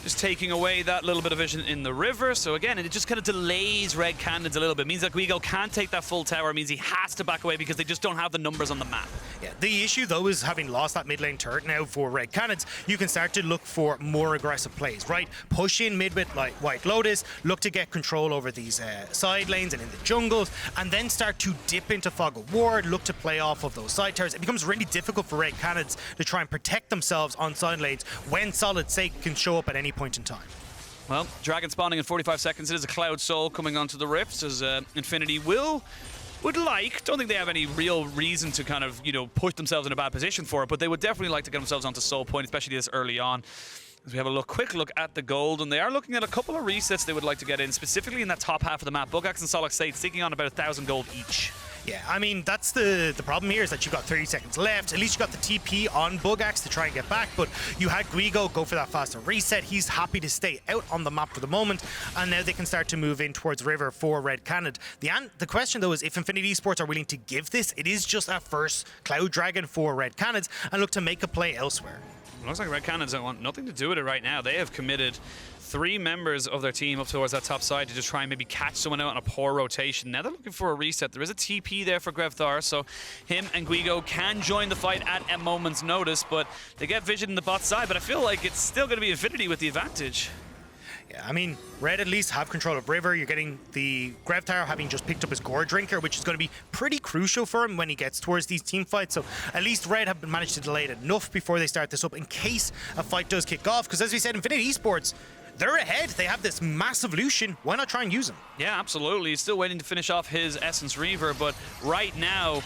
just taking away that little bit of vision in the river. So again, it just kind of delays Red Canids a little bit. It means that Guigo can't take that full tower. It means he has to back away because they just don't have the numbers on the map. Yeah, the issue though is having lost that mid lane turret now for Red Canids, you can start to look for more aggressive plays, right? Push in mid with like Whitelotus, look to get control over these side lanes and in the jungles, and then start to dip into Fog of War, look to play off of those side towers. It becomes really difficult for Red Canids to try and protect themselves on side lanes when SolidSnake can show up at any point in time. Well, Dragon spawning in 45 seconds. It is a Cloud Soul coming onto the rifts as Infinity would like. Don't think they have any real reason to kind of, push themselves in a bad position for it, but they would definitely like to get themselves onto Soul Point, especially this early on. As we have a quick look at the gold, and they are looking at a couple of resets they would like to get in, specifically in that top half of the map. Buggax and SolidSnake sticking on about 1,000 gold each. Yeah, I mean, that's the problem here is that you've got 30 seconds left. At least you got the TP on Buggax to try and get back, but you had Guigo go for that faster reset. He's happy to stay out on the map for the moment, and now they can start to move in towards River for Red Canid. The question, though, is if Infinity Esports are willing to give this, it is just a first Cloud Dragon for Red Canids, and look to make a play elsewhere. It looks like Red Canids don't want nothing to do with it right now. They have committed 3 members of their team up towards that top side to just try and maybe catch someone out on a poor rotation. Now they're looking for a reset. There is a TP there for Grevthar, so him and Guigo can join the fight at a moment's notice, but they get vision in the bot side, but I feel like it's still going to be Infinity with the advantage. Yeah, I mean, Red at least have control of River. You're getting the Grevthar having just picked up his Gore Drinker, which is going to be pretty crucial for him when he gets towards these team fights. So at least Red have managed to delay it enough before they start this up in case a fight does kick off. Because as we said, Infinity Esports, they're ahead. They have this massive Lucian. Why not try and use him? Yeah, absolutely. He's still waiting to finish off his Essence Reaver, but right now,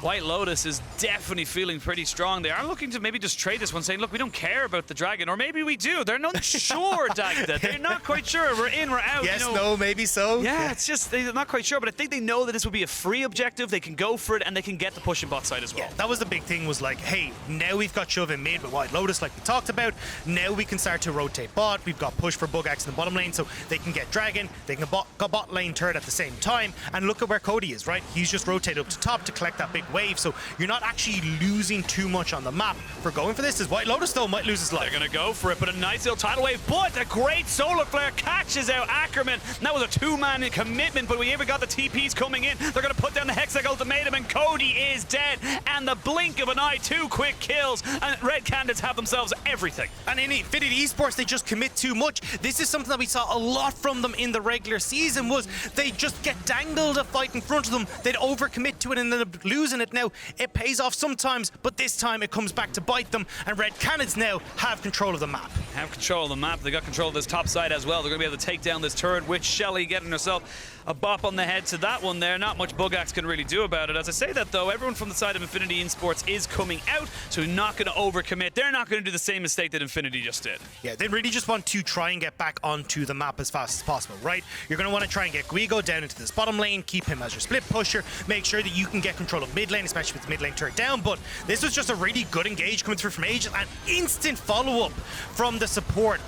Whitelotus is definitely feeling pretty strong. They are looking to maybe just trade this one, saying, look, we don't care about the dragon. Or maybe we do. They're not sure, Dagda. They're not quite sure. We're in, we're out. Yes, no, maybe so. Yeah, it's just they're not quite sure, but I think they know that this will be a free objective. They can go for it, and they can get the push in bot side as well. Yeah, that was the big thing, was like, hey, now we've got shove in mid with Whitelotus, like we talked about. Now we can start to rotate bot. We've got push for Buggax in the bottom lane, so they can get dragon. They can go bot lane turret at the same time. And look at where Cody is, right? He's just rotated up to top to collect that big wave, so you're not actually losing too much on the map for going for this. As Whitelotus though might lose his life. They're going to go for it, but a nice little tidal wave, but a great solar flare catches out Ackerman. That was a 2-man commitment, but we even got the TPs coming in. They're going to put down the Hextech ultimatum, and Cody is dead. And the blink of an eye, 2 quick kills, and Red Canids have themselves everything. And in Infinity Esports, they just commit too much. This is something that we saw a lot from them in the regular season, was they just get dangled a fight in front of them. They'd overcommit to it and end up losing it. Now, it pays off sometimes, but this time it comes back to bite them, and Red Canids now have control of the map. Have control of the map. They got control of this top side as well. They're going to be able to take down this turret, with Shelly getting herself a bop on the head to that one there. Not much Buggax can really do about it. As I say that though, everyone from the side of Infinity Esports is coming out, so not going to overcommit. They're not going to do the same mistake that Infinity just did. Yeah, they really just want to try and get back onto the map as fast as possible, right? You're going to want to try and get Guigo down into this bottom lane, keep him as your split pusher, make sure that you can get control of mid lane, especially with the mid lane turret down. But this was just a really good engage coming through from Aegis, and instant follow-up from the support.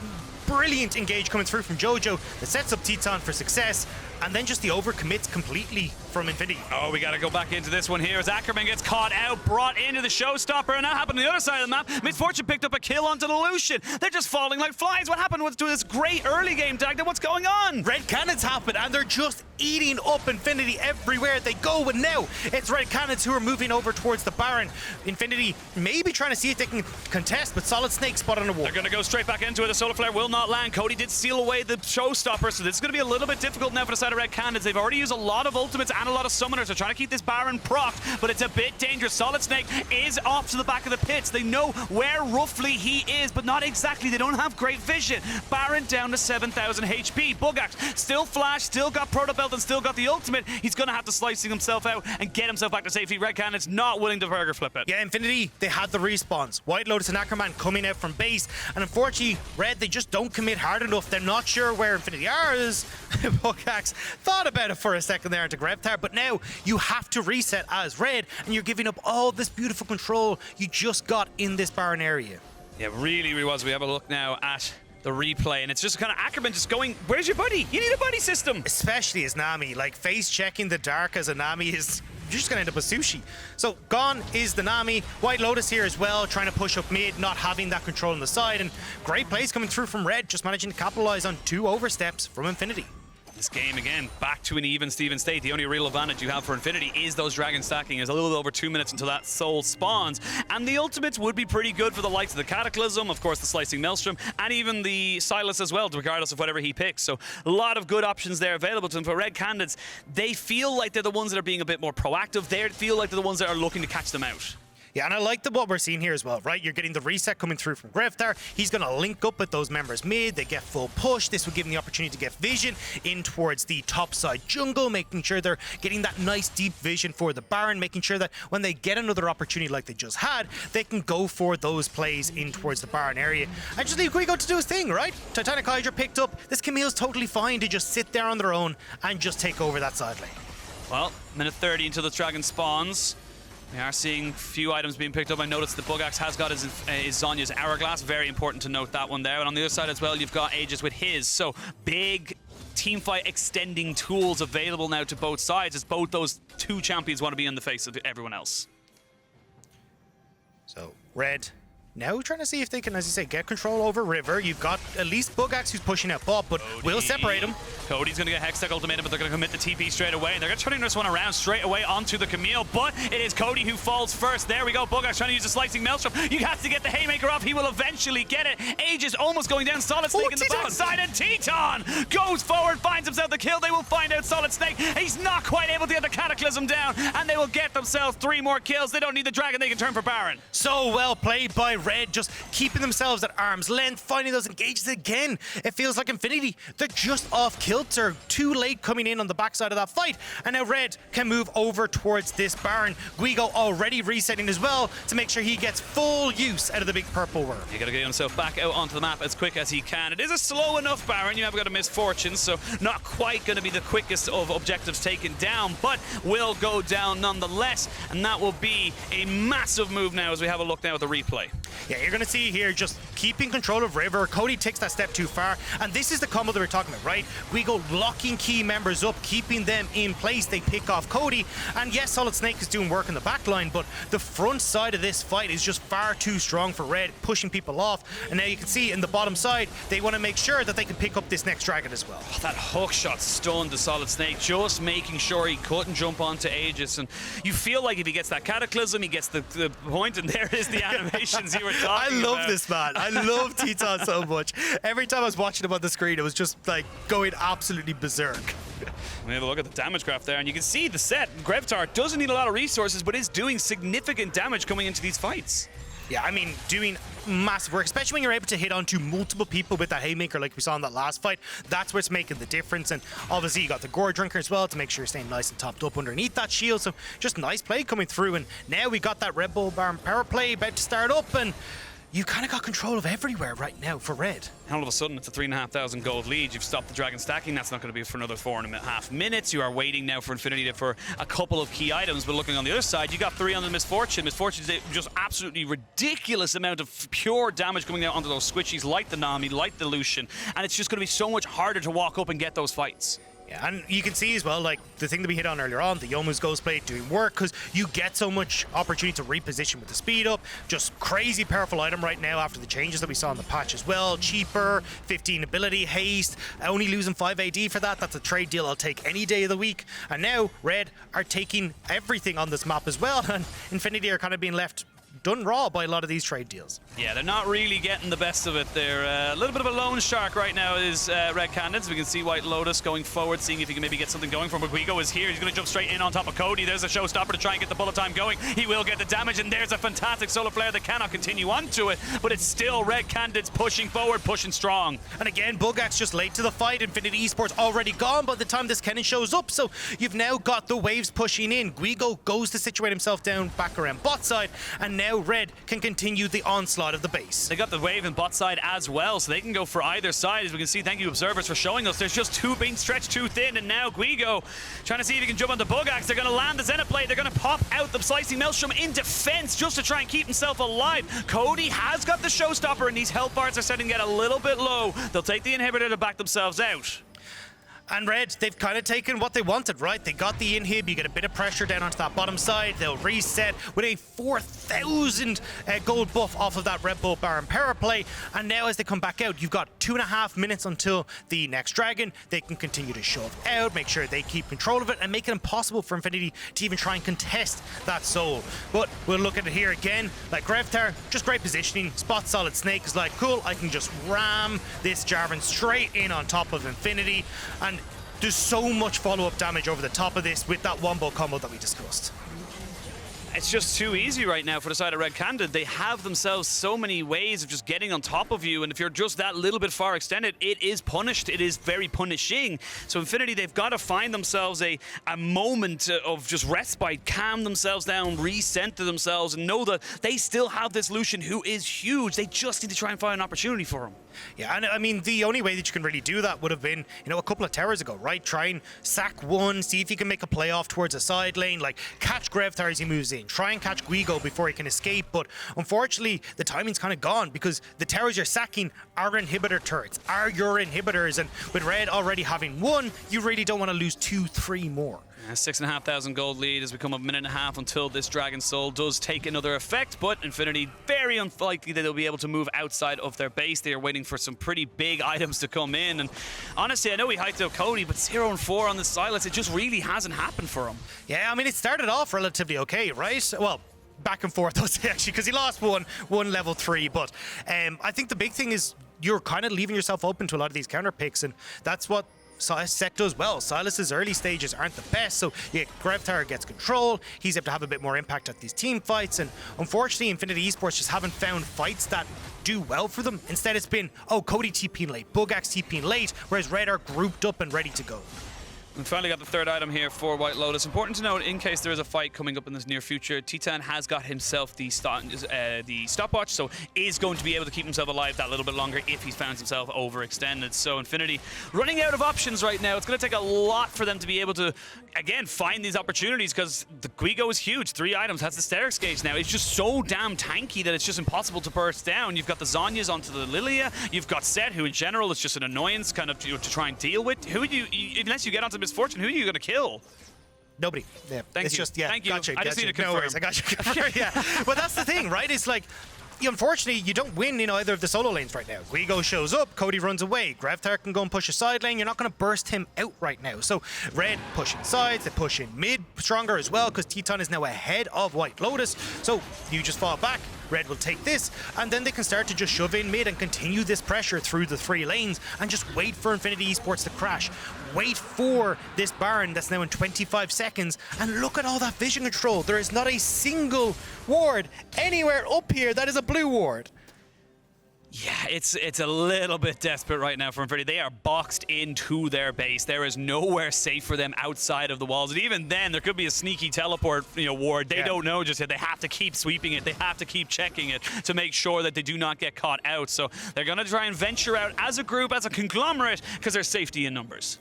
Brilliant engage coming through from Jojo that sets up Teton for success, and then just the overcommits completely from Infinity. Oh, we got to go back into this one here as Ackerman gets caught out, brought into the showstopper, and that happened on the other side of the map. Misfortune picked up a kill onto the Lucian. They're just falling like flies. What happened to this great early game, Dagda? What's going on? Red Canids happened, and they're just eating up Infinity everywhere they go, and now it's Red Canids who are moving over towards the Baron. Infinity maybe trying to see if they can contest, but SolidSnake spot on the wall. They're going to go straight back into it. The solar flare will not land. Cody did seal away the showstopper, so this is going to be a little bit difficult now for the side side of Red Canids. They've already used a lot of ultimates and a lot of summoners. They're trying to keep this Baron procced, but it's a bit dangerous. SolidSnake is off to the back of the pits. They know where roughly he is, but not exactly. They don't have great vision. Baron down to 7,000 HP. Buggax still flash, still got Proto Belt, and still got the ultimate. He's going to have to slicing himself out and get himself back to safety. Red Canids not willing to burger flip it. Yeah, Infinity, they had the respawns. Whitelotus and Ackerman coming out from base, and unfortunately, Red, they just don't commit hard enough. They're not sure where Infinity is. Buggax thought about it for a second there into Grevthar, but now you have to reset as Red, and you're giving up all this beautiful control you just got in this Baron area. Yeah, really was. We have a look now at the replay, and it's just kind of Ackerman just going, where's your buddy? You need a buddy system. Especially as Nami, like face checking the dark as a Nami is, you're just gonna end up with sushi. So gone is the Nami. Whitelotus here as well, trying to push up mid, not having that control on the side, and great plays coming through from Red, just managing to capitalize on 2 oversteps from Infinity. This game, again, back to an even Steven state. The only real advantage you have for Infinity is those dragons stacking. There's a little over 2 minutes until that soul spawns. And the ultimates would be pretty good for the likes of the Cataclysm, of course, the Slicing Maelstrom, and even the Sylas as well, regardless of whatever he picks. So a lot of good options there available to him. For Red Canids, they feel like they're the ones that are being a bit more proactive. They feel like they're the ones that are looking to catch them out. Yeah, and I like what we're seeing here as well, right? You're getting the reset coming through from Grevthar. He's going to link up with those members mid. They get full push. This will give them the opportunity to get vision in towards the top side jungle, making sure they're getting that nice deep vision for the Baron, making sure that when they get another opportunity like they just had, they can go for those plays in towards the Baron area. And just leave Guigo to do his thing, right? Titanic Hydra picked up. This Camille's totally fine to just sit there on their own and just take over that side lane. Well, minute 30 until the dragon spawns. We are seeing a few items being picked up. I noticed the Buggax has got his Zhonya's Hourglass. Very important to note that one there. And on the other side as well, you've got Aegis with his. So big teamfight extending tools available now to both sides, as both those 2 champions want to be in the face of everyone else. So Red now trying to see if they can, as you say, get control over River. You've got at least Buggax who's pushing out bot, but will separate him. Cody's going to get Hextech ultimatum, but they're going to commit the TP straight away. And they're going to turn this one around straight away onto the Camille, but it is Cody who falls first. There we go. Buggax trying to use the Slicing Maelstrom. You have to get the Haymaker off. He will eventually get it. Aegis almost going down. SolidSnake in the backside, and Teton goes forward, finds himself the kill. They will find out SolidSnake. He's not quite able to get the Cataclysm down, and they will get themselves 3 more kills. They don't need the Dragon. They can turn for Baron. So well played by Red, just keeping themselves at arm's length, finding those engages again. It feels like Infinity, they're just off kilter, too late coming in on the backside of that fight, and now Red can move over towards this Baron. Guigo already resetting as well to make sure he gets full use out of the big purple worm. You gotta get himself back out onto the map as quick as he can. It is a slow enough Baron. You have got a misfortune, so not quite gonna be the quickest of objectives taken down, but will go down nonetheless, and that will be a massive move now as we have a look now at the replay. Yeah, you're going to see here just keeping control of River. Cody takes that step too far, and this is the combo that we're talking about, right? Guigo locking key members up, keeping them in place. They pick off Cody, and yes, SolidSnake is doing work in the back line, but the front side of this fight is just far too strong for Red, pushing people off. And now you can see in the bottom side, they want to make sure that they can pick up this next dragon as well. Oh, that hook shot stunned the SolidSnake, just making sure he couldn't jump onto Aegis. And you feel like if he gets that Cataclysm, he gets the point, and there is the animations you were talking about. I love this man. I love Teton so much. Every time I was watching him on the screen, it was just like going absolutely berserk. We have a look at the damage graph there, and you can see the Sett. Grevthar doesn't need a lot of resources, but is doing significant damage coming into these fights. Yeah, I mean, doing massive work, especially when you're able to hit onto multiple people with that Haymaker like we saw in that last fight. That's what's making the difference. And obviously you got the Gore Drinker as well to make sure you're staying nice and topped up underneath that shield. So just nice play coming through. And now we got that Red Bull Baron power play about to start up, and you kind of got control of everywhere right now for Red. And all of a sudden, it's a 3,500 gold lead. You've stopped the dragon stacking. That's not going to be for another 4.5 minutes. You are waiting now for Infinity for a couple of key items. But looking on the other side, you got 3 on the Misfortune. Misfortune is just absolutely ridiculous amount of pure damage coming out onto those squishies, like the Nami, like the Lucian. And it's just going to be so much harder to walk up and get those fights. Yeah, and you can see as well, like the thing that we hit on earlier on, the Youmuu's Ghost Blade doing work, because you get so much opportunity to reposition with the speed up. Just crazy powerful item right now after the changes that we saw in the patch as well. Cheaper, 15 ability, haste, only losing 5 AD for that. That's a trade deal I'll take any day of the week. And now Red are taking everything on this map as well, and Infinity are kind of being left done raw by a lot of these trade deals. Yeah, they're not really getting the best of it. They're a little bit of a lone shark right now is Red Canids. We can see Whitelotus going forward, seeing if he can maybe get something going from him. Guigo is here. He's going to jump straight in on top of Cody. There's a showstopper to try and get the bullet time going. He will get the damage, and there's a fantastic solar flare that cannot continue onto it, but it's still Red Canids pushing forward, pushing strong. And again, Buggax just late to the fight. Infinity Esports already gone by the time this Kennen shows up, so you've now got the waves pushing in. Guigo goes to situate himself down back around bot side, and now Red can continue the onslaught of the base. They got the wave in bot side as well, so they can go for either side. As we can see, thank you observers for showing us, there's just two being stretched too thin, and now Guigo trying to see if he can jump on the Buggax. They're going to land the Zenith Blade. They're going to pop out the Slicing Maelstrom in defense just to try and keep himself alive. Cody has got the showstopper, and these health bars are starting to get a little bit low. They'll take the inhibitor to back themselves out. And Red, they've kind of taken what they wanted, right? They got the inhib, you get a bit of pressure down onto that bottom side, they'll reset with a 4,000 gold buff off of that Red Bull Baron power play, and now as they come back out, you've got 2.5 minutes until the next dragon. They can continue to shove out, make sure they keep control of it, and make it impossible for Infinity to even try and contest that soul. But we'll look at it here again, like Grevthar, just great positioning, spot SolidSnake is like, cool, I can just ram this Jarvan straight in on top of Infinity, and there's so much follow-up damage over the top of this with that wombo combo that we discussed. It's just too easy right now for the side of Red Candid. They have themselves so many ways of just getting on top of you, and if you're just that little bit far extended, it is punished. It is very punishing. So Infinity, they've got to find themselves a moment of just respite, calm themselves down, recenter themselves, and know that they still have this Lucian who is huge. They just need to try and find an opportunity for him. Yeah, and I mean, the only way that you can really do that would have been, you know, a couple of towers ago, right? Try and sack one, see if you can make a play off towards a side lane, like catch Grevthar as he moves in, try and catch Guigo before he can escape, but unfortunately, the timing's kind of gone because the towers you're sacking are inhibitor turrets, are your inhibitors, and with Red already having one, you really don't want to lose 2-3 more. 6,500 gold lead as we come up a minute and a half until this Dragon Soul does take another effect, but Infinity very unlikely that they'll be able to move outside of their base. They are waiting for some pretty big items to come in, and honestly, I know we hyped up Cody, but 0-4 on the Sylas, it just really hasn't happened for him. Yeah, I mean, it started off relatively okay, right? Well, back and forth, I'll say, actually, because he lost one level 3, but I think the big thing is you're kind of leaving yourself open to a lot of these counter picks, and that's what Sett does well. Sylas's early stages aren't the best, so yeah, Grevthar gets control, he's able to have a bit more impact at these team fights, and unfortunately Infinity Esports just haven't found fights that do well for them. Instead it's been, oh, Cody TPing late, Buggax TPing late, whereas Red are grouped up and ready to go. We finally got the third item here for Whitelotus. Important to note, in case there is a fight coming up in this near future, Titan has got himself the stopwatch, so is going to be able to keep himself alive that little bit longer if he finds himself overextended. So Infinity running out of options right now. It's going to take a lot for them to be able to, again, find these opportunities because the Guigo is huge. 3 items, has the Sterix gauge now. It's just so damn tanky that it's just impossible to burst down. You've got the Zhonya's onto the Lillia. You've got Sett, who in general is just an annoyance kind of to try and deal with. Who do you, unless you get onto Misfortune, who are you going to kill? Nobody. Yeah. Thank it's you. just, yeah, Thank you. Gotcha, I just need to confirm. No worries, I got you confirmed. Yeah. But that's the thing, right? It's like, unfortunately, you don't win in either of the solo lanes right now. Guigo shows up, Cody runs away, Grevthar can go and push a side lane, you're not going to burst him out right now. So Red pushing sides, they push in mid stronger as well, because Titan is now ahead of Whitelotus. So you just fall back, Red will take this, and then they can start to just shove in mid and continue this pressure through the 3 lanes and just wait for Infinity Esports to crash. Wait for this Baron that's now in 25 seconds, and look at all that vision control. There is not a single ward anywhere up here that is a blue ward. Yeah, it's a little bit desperate right now for Infinity. They are boxed into their base. There is nowhere safe for them outside of the walls. And even then, there could be a sneaky teleport, ward. They don't know just yet. They have to keep sweeping it. They have to keep checking it to make sure that they do not get caught out. So they're going to try and venture out as a group, as a conglomerate, because there's safety in numbers.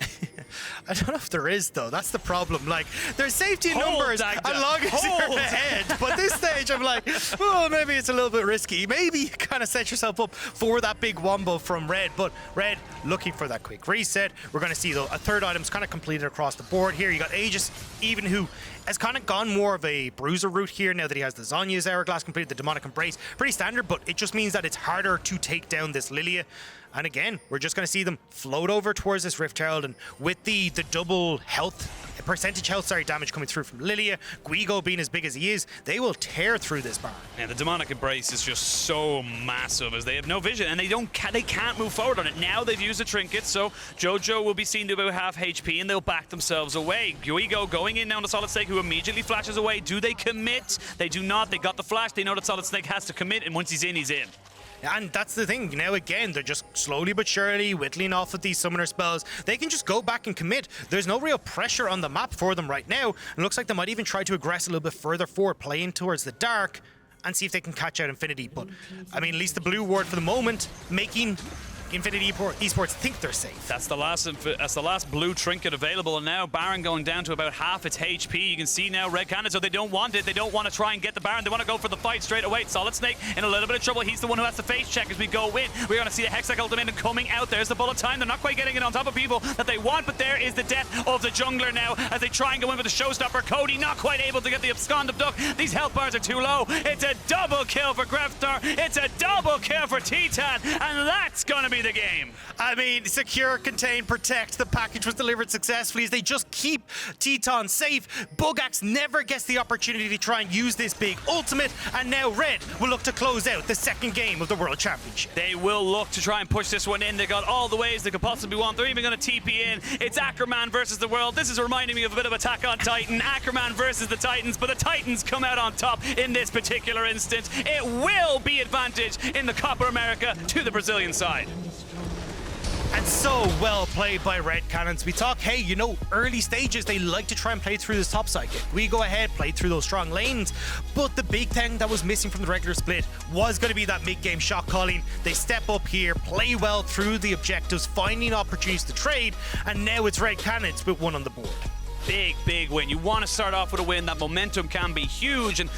I don't know if there is, though. That's the problem. Like, there's safety in numbers as long as you're ahead. But this stage, I'm like, oh, maybe it's a little bit risky. Maybe you kind of set yourself up for that big wombo from Red. But Red looking for that quick reset. We're going to see, though, a third item's kind of completed across the board here. You got Aegis, even who has kind of gone more of a bruiser route here now that he has the Zhonya's Hourglass completed, the Demonic Embrace. Pretty standard, but it just means that it's harder to take down this Lillia. And again, we're just going to see them float over towards this Rift Herald, and with the double percentage health damage coming through from Lillia, Guigo being as big as he is, they will tear through this bar. Yeah, the Demonic Embrace is just so massive as they have no vision and they can't move forward on it. Now they've used a trinket, so Jojo will be seen to about half HP and they'll back themselves away. Guigo going in now to SolidSnake, who immediately flashes away. Do they commit? They do not. They got the flash. They know that SolidSnake has to commit, and once he's in, he's in. And that's the thing. Now, again, they're just slowly but surely whittling off of these summoner spells. They can just go back and commit. There's no real pressure on the map for them right now. It looks like they might even try to aggress a little bit further forward, playing towards the dark, and see if they can catch out Infinity. But, I mean, at least the blue ward for the moment, making Infinity Esports think they're safe. That's the last blue trinket available, and now Baron going down to about half its HP. You can see now Red Canids, so they don't want it. They don't want to try and get the Baron. They want to go for the fight straight away. SolidSnake in a little bit of trouble. He's the one who has to face check as we go in. We're going to see the Hextech ultimate coming out. There's the bullet time. They're not quite getting it on top of people that they want, but there is the death of the jungler now as they try and go in for the showstopper. Cody not quite able to get the abscond abduct. These health bars are too low. It's a double kill for Grevthar. It's a double kill for Titan, and that's going to be the game. I mean, secure, contain, protect. The package was delivered successfully as they just keep Teton safe. Buggax never gets the opportunity to try and use this big ultimate, and now Red will look to close out the second game of the World Championship. They will look to try and push this one in. They got all the ways they could possibly want. They're even going to TP in. It's Ackerman versus the world. This is reminding me of a bit of Attack on Titan. Ackerman versus the Titans, but the Titans come out on top in this particular instance. It will be advantage in the Copa America to the Brazilian side. And so well played by Red Canids. We talk, hey, you know, early stages, they like to try and play through this top side. We go ahead, play through those strong lanes. But the big thing that was missing from the regular split was going to be that mid-game shot calling. They step up here, play well through the objectives, finding opportunities to trade. And now it's Red Canids with one on the board. Big win. You want to start off with a win. That momentum can be huge, and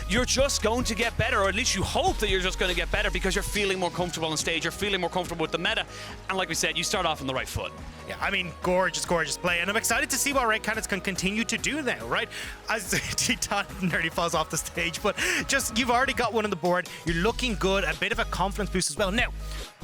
you're just going to get better, or at least you hope that you're just going to get better because you're feeling more comfortable on stage, you're feeling more comfortable with the meta, and like we said, you start off on the right foot. Yeah, I mean, gorgeous play, and I'm excited to see what Red Canids can continue to do now, right? As Titan nearly falls off the stage, but just, you've already got one on the board, you're looking good, a bit of a confidence boost as well. Now,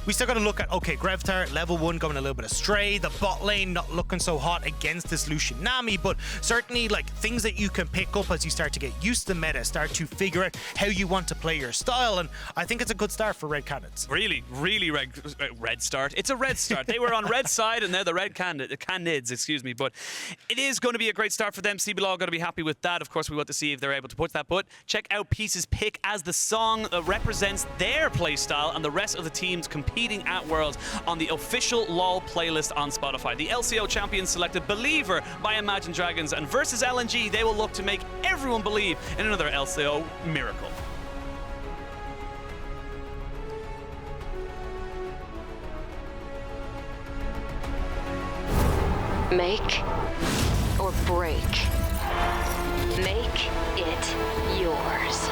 we still got to look at, okay, Grevthar, level 1 going a little bit astray, the bot lane not looking so hot against this Lucian Nami, but certainly like things that you can pick up as you start to get used to the meta, start to figure out how you want to play your style, and I think it's a good start for Red Canids. Really red start. It's a red start. They were on red side and they're the red Canids, excuse me, but it is going to be a great start for them. CB Law going to be happy with that. Of course, we want to see if they're able to put that, but check out Peace's pick as the song that represents their playstyle and the rest of the teams competing at Worlds on the official LoL playlist on Spotify. The LCO champions selected Believer by Imagine Dragons, and versus LNG, they will look to make everyone believe in another LCO miracle. Make or break. Make it yours.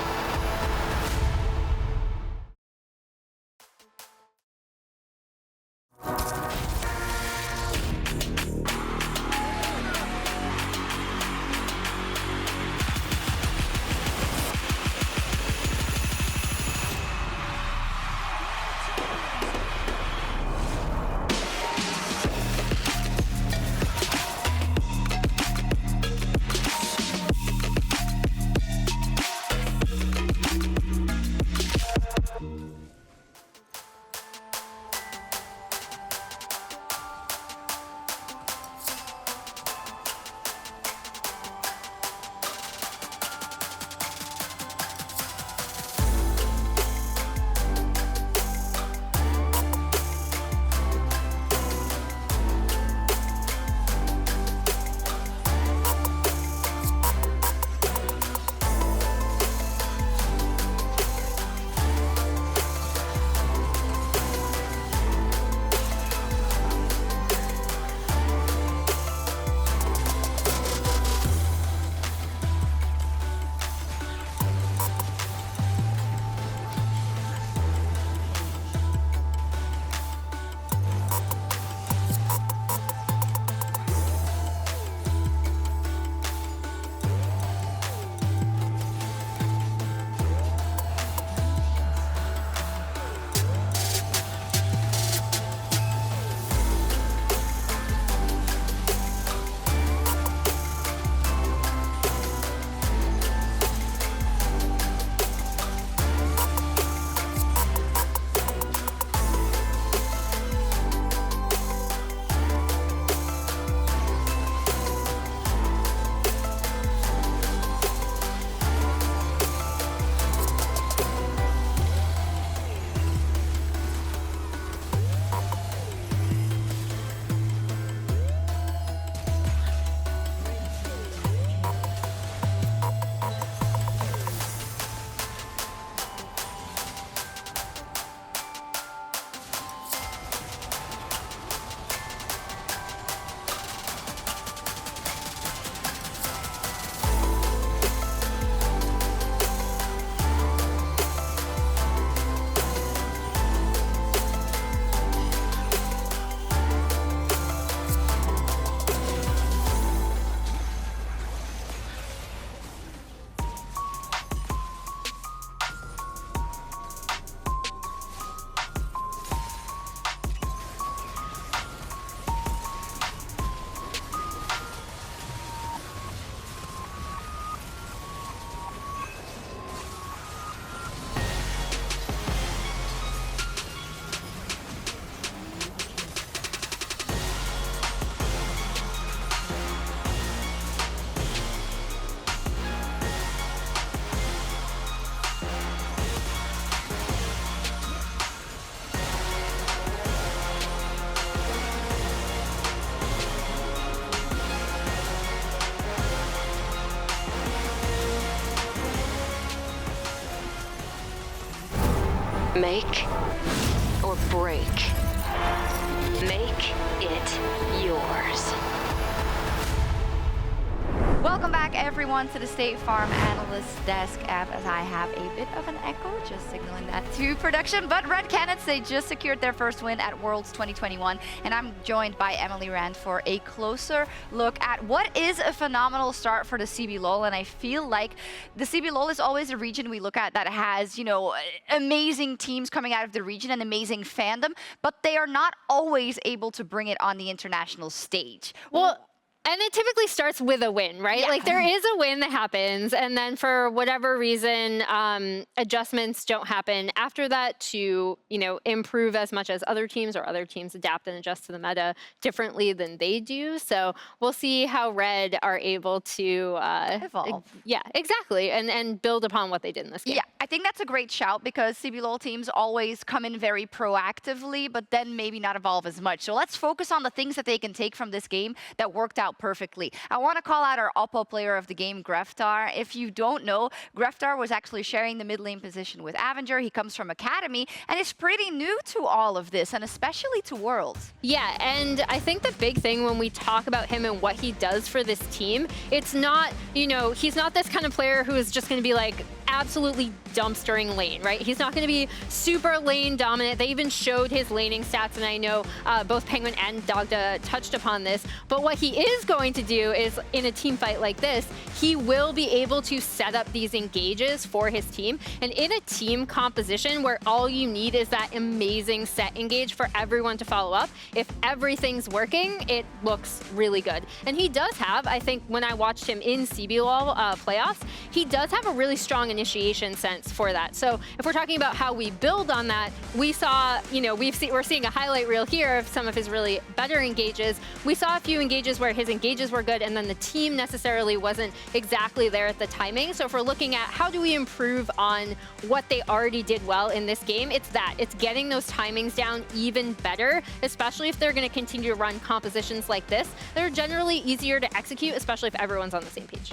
Make or break. Make it yours. Welcome back, everyone, to the State Farm Analyst Desk app, as I have a bit of an echo, just signaling that to production. But Red Canids, they just secured their first win at Worlds 2021, and I'm joined by Emily Rand for a closer look at what is a phenomenal start for the CB LOL. And I feel like the CB LOL is always a region we look at that has, you know, amazing teams coming out of the region and amazing fandom, but they are not always able to bring it on the international stage. Well, and it typically starts with a win, right? Yeah. Like there is a win that happens, and then for whatever reason, adjustments don't happen after that to, you know, improve as much as other teams, or other teams adapt and adjust to the meta differently than they do. So we'll see how Red are able to Evolve. Yeah, exactly, and build upon what they did in this game. Yeah, I think that's a great shout, because CB LOL teams always come in very proactively, but then maybe not evolve as much. So let's focus on the things that they can take from this game that worked out perfectly. I want to call out our Oppo player of the game, Grevthar. If you don't know, Grevthar was actually sharing the mid lane position with Avenger. He comes from Academy and is pretty new to all of this, and especially to Worlds. Yeah, and I think the big thing when we talk about him and what he does for this team, it's not, you know, he's not this kind of player who is just going to be like absolutely dumpstering lane, right? He's not going to be super lane dominant. They even showed his laning stats, and I know both Penguin and Dogda touched upon this, but what he is going to do is, in a team fight like this, he will be able to set up these engages for his team. And in a team composition where all you need is that amazing Sett engage for everyone to follow up, if everything's working, it looks really good. And he does have, I think when I watched him in CBLOL playoffs, he does have a really strong initiation sense for that. So if we're talking about how we build on that, we saw, you know, we're seeing a highlight reel here of some of his really better engages. We saw a few engages where his engages were good, and then the team necessarily wasn't exactly there at the timing. So if we're looking at how do we improve on what they already did well in this game, it's that. It's getting those timings down even better, especially if they're going to continue to run compositions like this. They're generally easier to execute, especially if everyone's on the same page.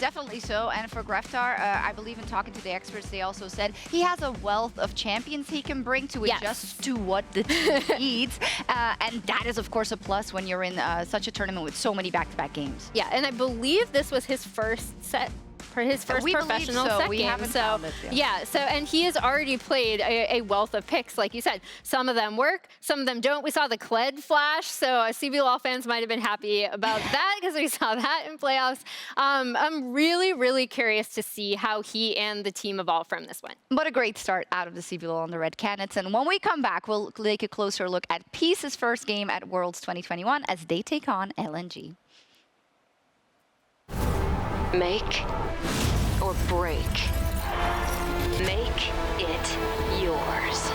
Definitely so. And for Grevthar, I believe in talking to the experts, they also said he has a wealth of champions he can bring to adjust to what the team needs. And that is, of course, a plus when you're in such a tournament with so many back-to-back games. Yeah, and I believe this was his first set. For his first professional Sett game. So yeah, so and he has already played a wealth of picks, like you said. Some of them work, some of them don't. We saw the Kled flash, so CBLOL fans might have been happy about that because we saw that in playoffs. I'm really, really curious to see how he and the team evolve from this one. What a great start out of the CBLOL on the Red Canids. And when we come back, we'll take a closer look at Peace's first game at Worlds 2021 as they take on LNG. Make or break. Make it yours.